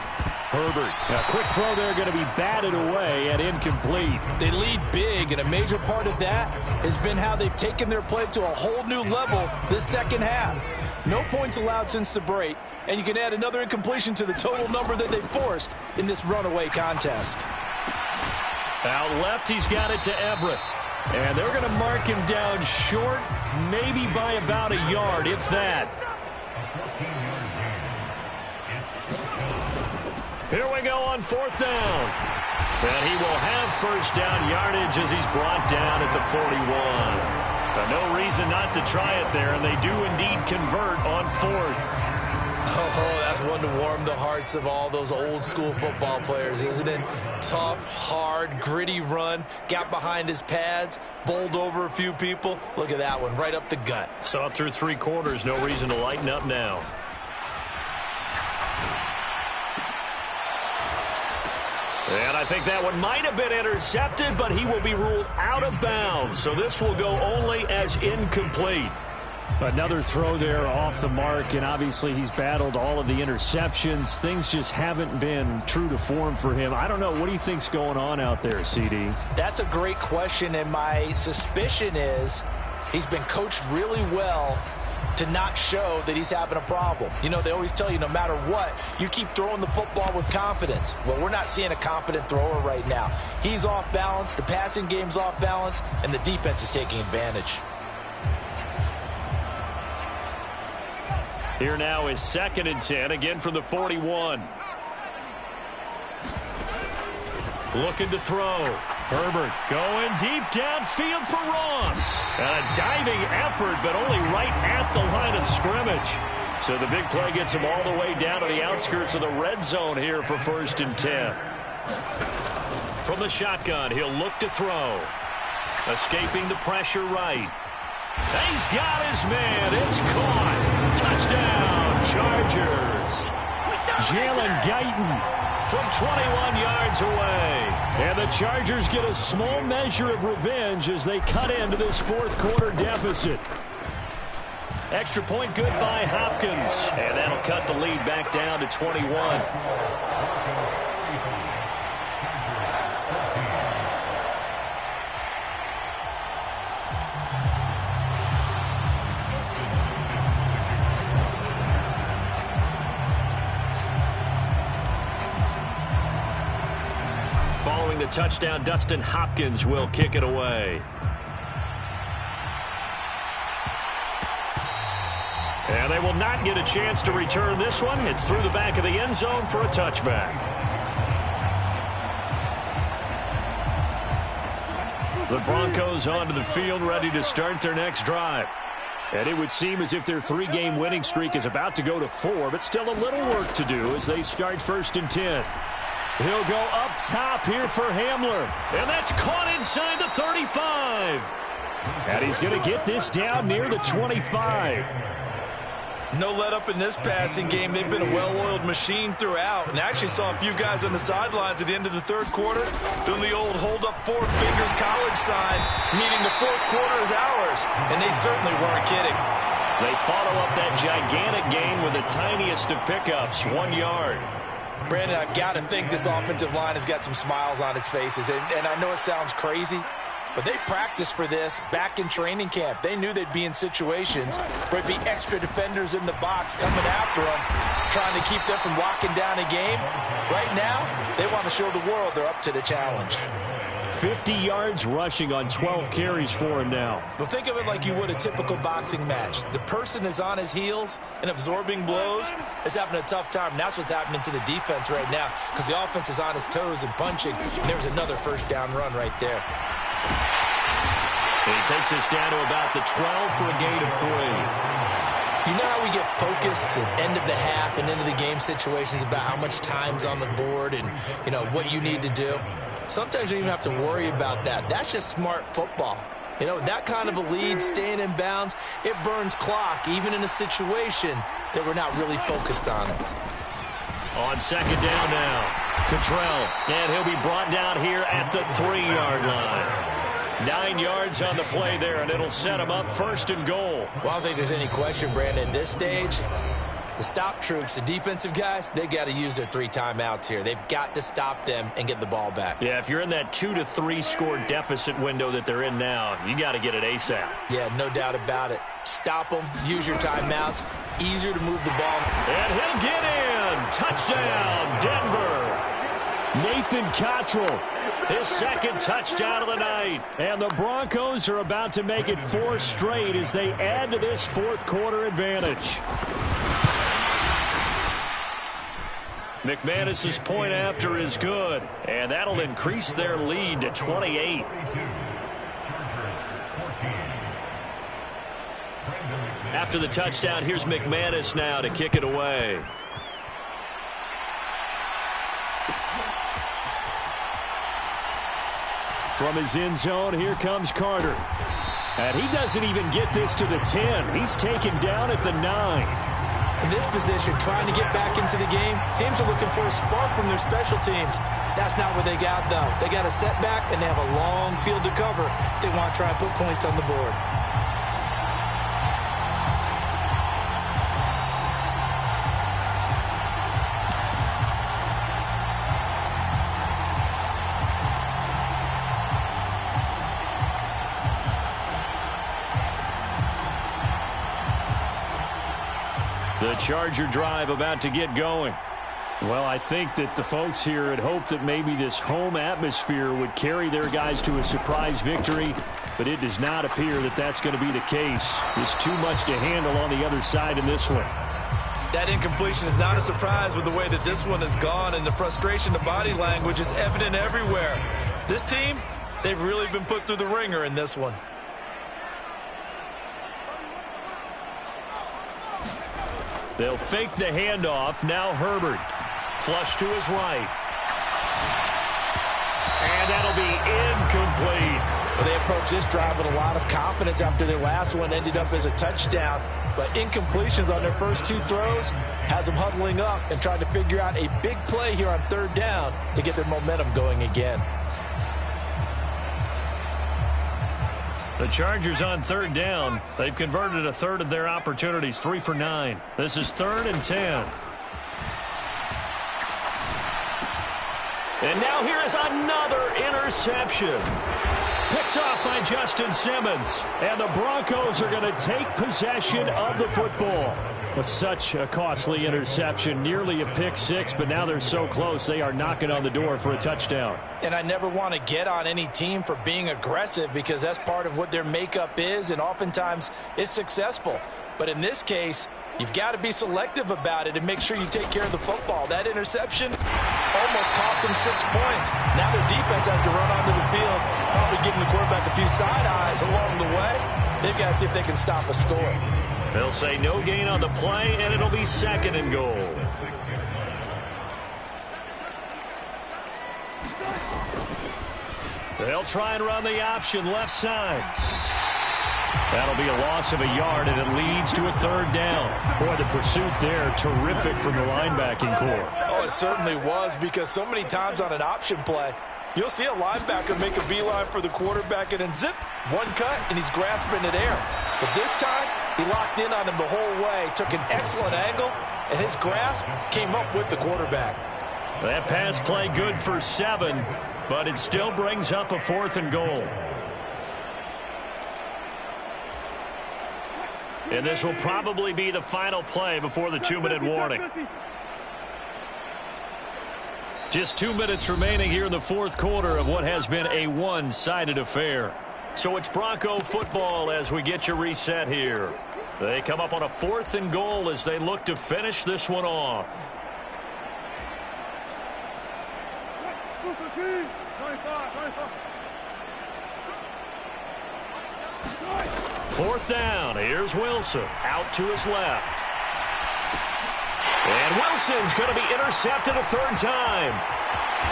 Herbert. A quick throw there going to be batted away and incomplete. They lead big, and a major part of that has been how they've taken their play to a whole new level this second half. No points allowed since the break, and you can add another incompletion to the total number that they forced in this runaway contest. Out left, he's got it to Everett. And they're going to mark him down short, maybe by about a yard, if that. Here we go on 4th down. And he will have first down yardage as he's brought down at the 41. But no reason not to try it there, and they do indeed convert on 4th. Oh, that's one to warm the hearts of all those old school football players, isn't it? Tough, hard, gritty run, got behind his pads, bowled over a few people. Look at that one, right up the gut. Saw it through 3 quarters, no reason to lighten up now. And I think that one might have been intercepted, but he will be ruled out of bounds. So this will go only as incomplete. Another throw there off the mark, and obviously he's battled all of the interceptions. Things just haven't been true to form for him. I don't know. What do you think's going on out there, CD? That's a great question, and my suspicion is he's been coached really well to not show that he's having a problem. You know, they always tell you no matter what, you keep throwing the football with confidence. Well, we're not seeing a confident thrower right now. He's off balance, the passing game's off balance, and the defense is taking advantage. Here now is 2nd and 10, again from the 41. Looking to throw. Herbert going deep downfield for Ross. And a diving effort, but only right at the line of scrimmage. So the big play gets him all the way down to the outskirts of the red zone here for 1st and 10. From the shotgun, he'll look to throw. Escaping the pressure right. He's got his man. It's caught. Touchdown, Chargers. Jalen Guyton from 21 yards away. And the Chargers get a small measure of revenge as they cut into this 4th quarter deficit. Extra point good by Hopkins. And that'll cut the lead back down to 21. Following the touchdown, Dustin Hopkins will kick it away. And they will not get a chance to return this one. It's through the back of the end zone for a touchback. The Broncos onto the field, ready to start their next drive. And it would seem as if their 3-game winning streak is about to go to 4, but still a little work to do as they start 1st and 10. He'll go up top here for Hamler. And that's caught inside the 35. And he's going to get this down near the 25. No let up in this passing game. They've been a well-oiled machine throughout. And actually saw a few guys on the sidelines at the end of the 3rd quarter doing the old hold up 4 fingers college sign, meaning the 4th quarter is ours. And they certainly weren't kidding. They follow up that gigantic gain with the tiniest of pickups, 1 yard. Brandon, I've got to think this offensive line has got some smiles on its faces. And I know it sounds crazy, but they practiced for this back in training camp. They knew they'd be in situations where there'd be extra defenders in the box coming after them, trying to keep them from locking down a game. Right now, they want to show the world they're up to the challenge. 50 yards rushing on 12 carries for him now. Well, think of it like you would a typical boxing match. The person is on his heels and absorbing blows is having a tough time. And that's what's happening to the defense right now because the offense is on his toes and punching. And there's another 1st down run right there. And he takes us down to about the 12 for a gain of 3. You know how we get focused at end of the half and into the game situations about how much time's on the board and, you know, what you need to do? Sometimes you don't even have to worry about that. That's just smart football. You know, that kind of a lead, staying in bounds, it burns clock, even in a situation that we're not really focused on it. On 2nd down now, Cottrell, and he'll be brought down here at the 3-yard line. 9 yards on the play there, and it'll set him up 1st and goal. Well, I don't think there's any question, Brandon, at this stage, the stop troops, the defensive guys, they got to use their 3 timeouts here. They've got to stop them and get the ball back. Yeah, if you're in that 2 to 3 score deficit window that they're in now, you got to get it ASAP. Yeah, no doubt about it. Stop them, use your timeouts, easier to move the ball. And he'll get in. Touchdown, Denver. Nathan Cottrell, his 2nd touchdown of the night. And the Broncos are about to make it 4 straight as they add to this 4th quarter advantage. McManus's point after is good, and that'll increase their lead to 28. After the touchdown, here's McManus now to kick it away. From his end zone, here comes Carter. And he doesn't even get this to the 10. He's taken down at the 9. In this position, trying to get back into the game, teams are looking for a spark from their special teams. That's not what they got, though. They got a setback, and they have a long field to cover if they want to try and put points on the board. The Charger drive about to get going. Well, I think that the folks here had hoped that maybe this home atmosphere would carry their guys to a surprise victory, but it does not appear that that's going to be the case. There's too much to handle on the other side in this one. That incompletion is not a surprise with the way that this one has gone, and the frustration, the body language is evident everywhere. This team, they've really been put through the ringer in this one. They'll fake the handoff. Now Herbert. Flush to his right. And that'll be incomplete. Well, they approached this drive with a lot of confidence after their last one ended up as a touchdown. But incompletions on their first two throws has them huddling up and trying to figure out a big play here on third down to get their momentum going again. The Chargers on third down. They've converted a third of their opportunities, 3 for 9. This is 3rd and 10. And now here is another interception. Picked off by Justin Simmons. And the Broncos are going to take possession of the football. With such a costly interception, nearly a pick six, but now they're so close they are knocking on the door for a touchdown. And I never want to get on any team for being aggressive because that's part of what their makeup is, and oftentimes it's successful. But in this case, you've got to be selective about it and make sure you take care of the football. That interception almost cost them 6 points. Now their defense has to run onto the field, probably giving the quarterback a few side eyes along the way. They've got to see if they can stop a score. They'll say no gain on the play, and it'll be 2nd and goal. They'll try and run the option left side. That'll be a loss of a yard, and it leads to a 3rd down. Boy, the pursuit there, terrific from the linebacking core. Oh, it certainly was, because so many times on an option play, you'll see a linebacker make a beeline for the quarterback, and then zip, one cut, and he's grasping at air. But this time, he locked in on him the whole way, took an excellent angle, and his grasp came up with the quarterback. That pass play good for 7, but it still brings up a 4th and goal. And this will probably be the final play before the 2-minute warning. Just 2 minutes remaining here in the 4th quarter of what has been a one-sided affair. So it's Bronco football as we get you reset here. They come up on a 4th and goal as they look to finish this one off. Fourth down. Here's Wilson. Out to his left. And Wilson's going to be intercepted a 3rd time.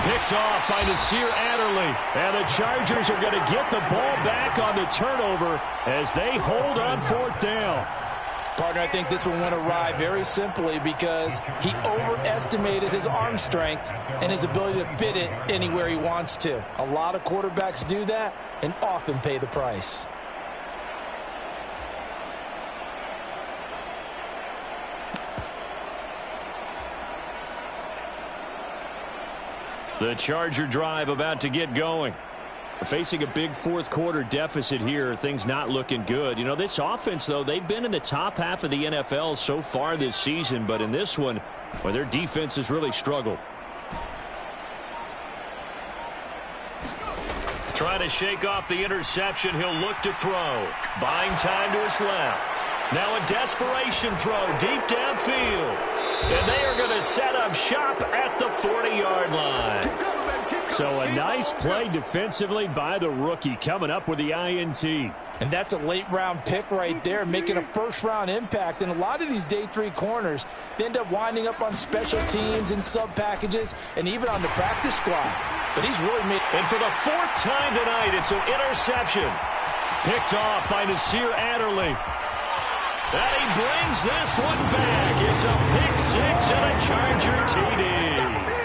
Picked off by Nasir Adderley. And the Chargers are going to get the ball back on the turnover as they hold on 4th down. Partner, I think this one went awry very simply because he overestimated his arm strength and his ability to fit it anywhere he wants to. A lot of quarterbacks do that and often pay the price. The Charger drive about to get going. Facing a big 4th quarter deficit here, things not looking good. You know, this offense, though, they've been in the top half of the NFL so far this season, but in this one, well, their defense has really struggled. Trying to shake off the interception, he'll look to throw. Buying time to his left. Now a desperation throw deep downfield. And they are going to set up shop at the 40-yard line. So a nice play defensively by the rookie, coming up with the INT. And that's a late-round pick right there, making a first-round impact. And a lot of these day 3 corners, they end up winding up on special teams and sub-packages and even on the practice squad. But he's really made... And for the 4th time tonight, it's an interception. Picked off by Nasir Adderley. And he brings this one back. It's a pick 6 and a Charger TD.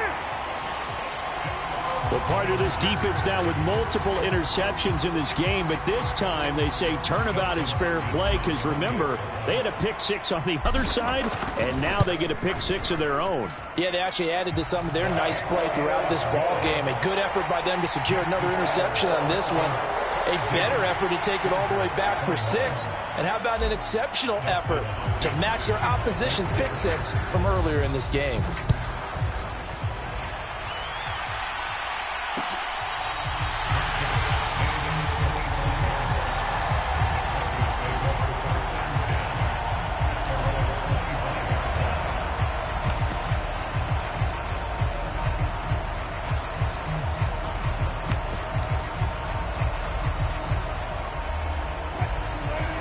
Well, part of this defense now with multiple interceptions in this game, but this time they say turnabout is fair play because, remember, they had a pick 6 on the other side, and now they get a pick 6 of their own. Yeah, they actually added to some of their nice play throughout this ball game. A good effort by them to secure another interception on this one. A better effort to take it all the way back for 6. And how about an exceptional effort to match their opposition's pick 6 from earlier in this game?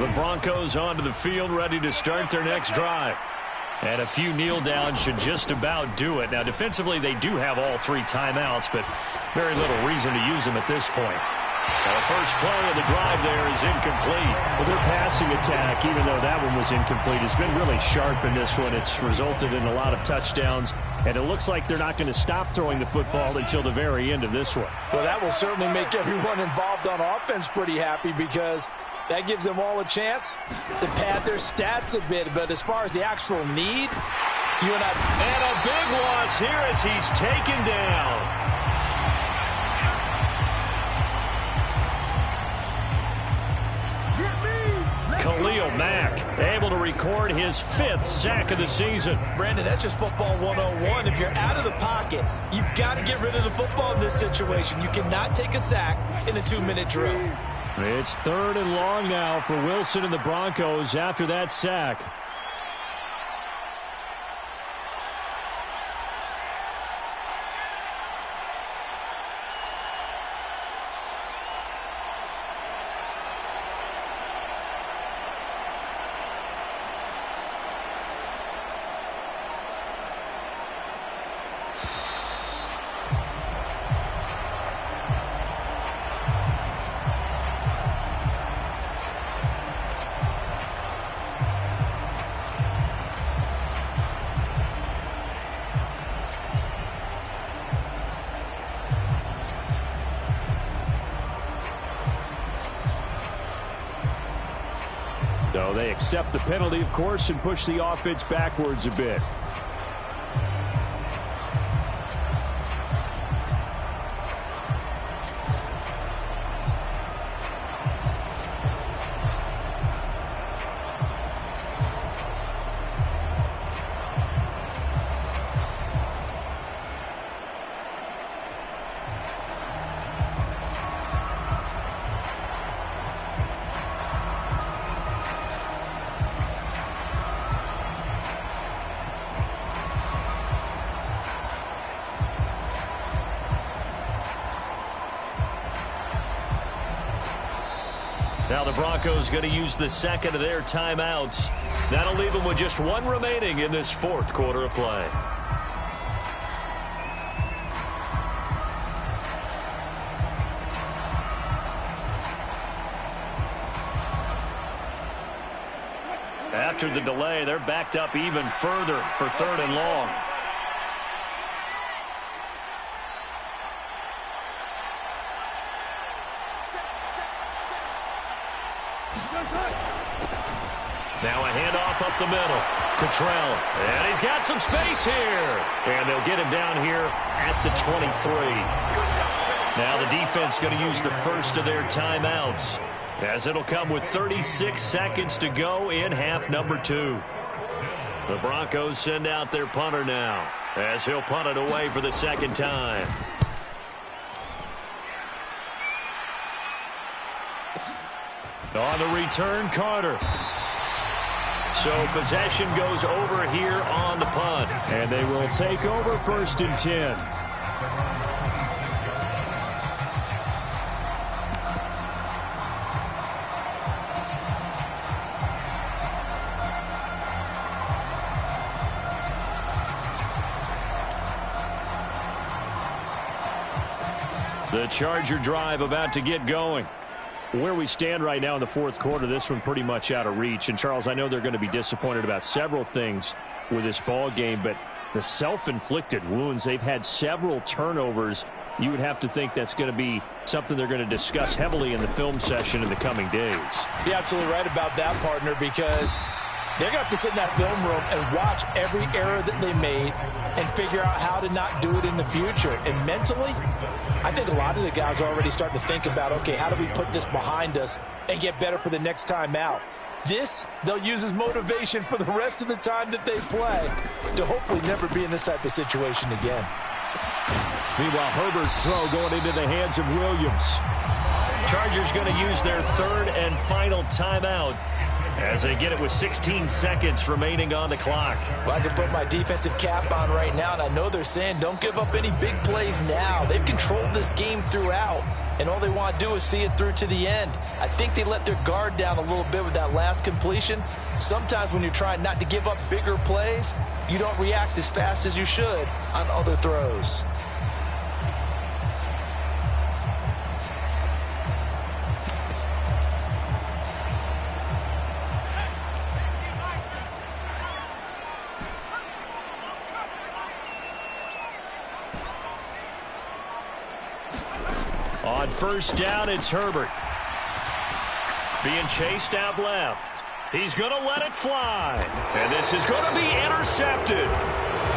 The Broncos onto the field, ready to start their next drive. And a few kneel downs should just about do it. Now, defensively, they do have all 3 timeouts, but very little reason to use them at this point. Now, the first play of the drive there is incomplete. Well, their passing attack, even though that one was incomplete, has been really sharp in this one. It's resulted in a lot of touchdowns, and it looks like they're not going to stop throwing the football until the very end of this one. Well, that will certainly make everyone involved on offense pretty happy because that gives them all a chance to pad their stats a bit. But as far as the actual need, you and I... And a big loss here as he's taken down. Khalil Mack able to record his 5th sack of the season. Brandon, that's just football 101. If you're out of the pocket, you've got to get rid of the football in this situation. You cannot take a sack in a 2-minute drill. It's 3rd and long now for Wilson and the Broncos after that sack. So they accept the penalty, of course, and push the offense backwards a bit. Now the Broncos going to use the 2nd of their timeouts. That'll leave them with just 1 remaining in this 4th quarter of play. After the delay, they're backed up even further for 3rd and long. Now a handoff up the middle. Cottrell, and he's got some space here. And they'll get him down here at the 23. Now the defense going to use the 1st of their timeouts, as it'll come with 36 seconds to go in half number 2. The Broncos send out their punter now, as he'll punt it away for the 2nd time. On the return, Carter. So possession goes over here on the punt. And they will take over 1st and 10. The Charger drive about to get going. Where we stand right now in the 4th quarter, this one pretty much out of reach. And, Charles, I know they're going to be disappointed about several things with this ball game, but the self-inflicted wounds, they've had several turnovers. You would have to think that's going to be something they're going to discuss heavily in the film session in the coming days. You're absolutely right about that, partner, because they're going to have to sit in that film room and watch every error that they made and figure out how to not do it in the future. And mentally, I think a lot of the guys are already starting to think about, okay, how do we put this behind us and get better for the next time out? This, they'll use as motivation for the rest of the time that they play to hopefully never be in this type of situation again. Meanwhile, Herbert's throw going into the hands of Williams. Chargers going to use their 3rd and final timeout as they get it with 16 seconds remaining on the clock. Well, I can put my defensive cap on right now, and I know they're saying don't give up any big plays now. They've controlled this game throughout, and all they want to do is see it through to the end. I think they let their guard down a little bit with that last completion. Sometimes when you're trying not to give up bigger plays, you don't react as fast as you should on other throws. On 1st down, it's Herbert. Being chased out left. He's going to let it fly. And this is going to be intercepted.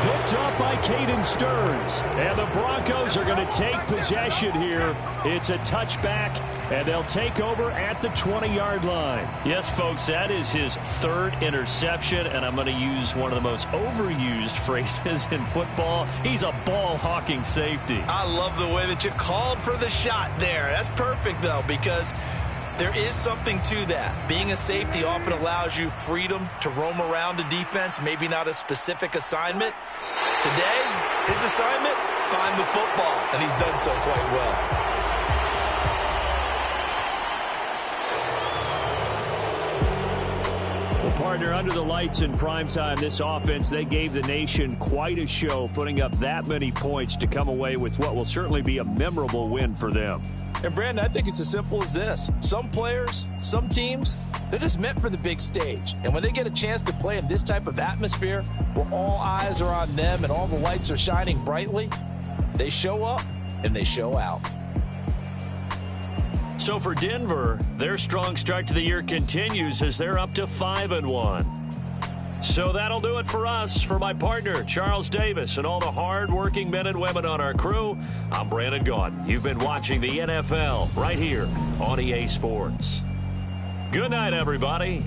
Picked up by Caden Stearns. And the Broncos are going to take possession here. It's a touchback, and they'll take over at the 20-yard line. Yes, folks, that is his 3rd interception, and I'm going to use one of the most overused phrases in football. He's a ball-hawking safety. I love the way that you called for the shot there. That's perfect, though, because there is something to that. Being a safety often allows you freedom to roam around a defense, maybe not a specific assignment. Today, his assignment, find the football, and he's done so quite well. Well, partner, under the lights in primetime, this offense, they gave the nation quite a show, putting up that many points to come away with what will certainly be a memorable win for them. And, Brandon, I think it's as simple as this. Some players, some teams, they're just meant for the big stage. And when they get a chance to play in this type of atmosphere where all eyes are on them and all the lights are shining brightly, they show up and they show out. So for Denver, their strong start to the year continues as they're up to 5-1. So that'll do it for us. For my partner, Charles Davis, and all the hard-working men and women on our crew, I'm Brandon Gaudin. You've been watching the NFL right here on EA Sports. Good night, everybody.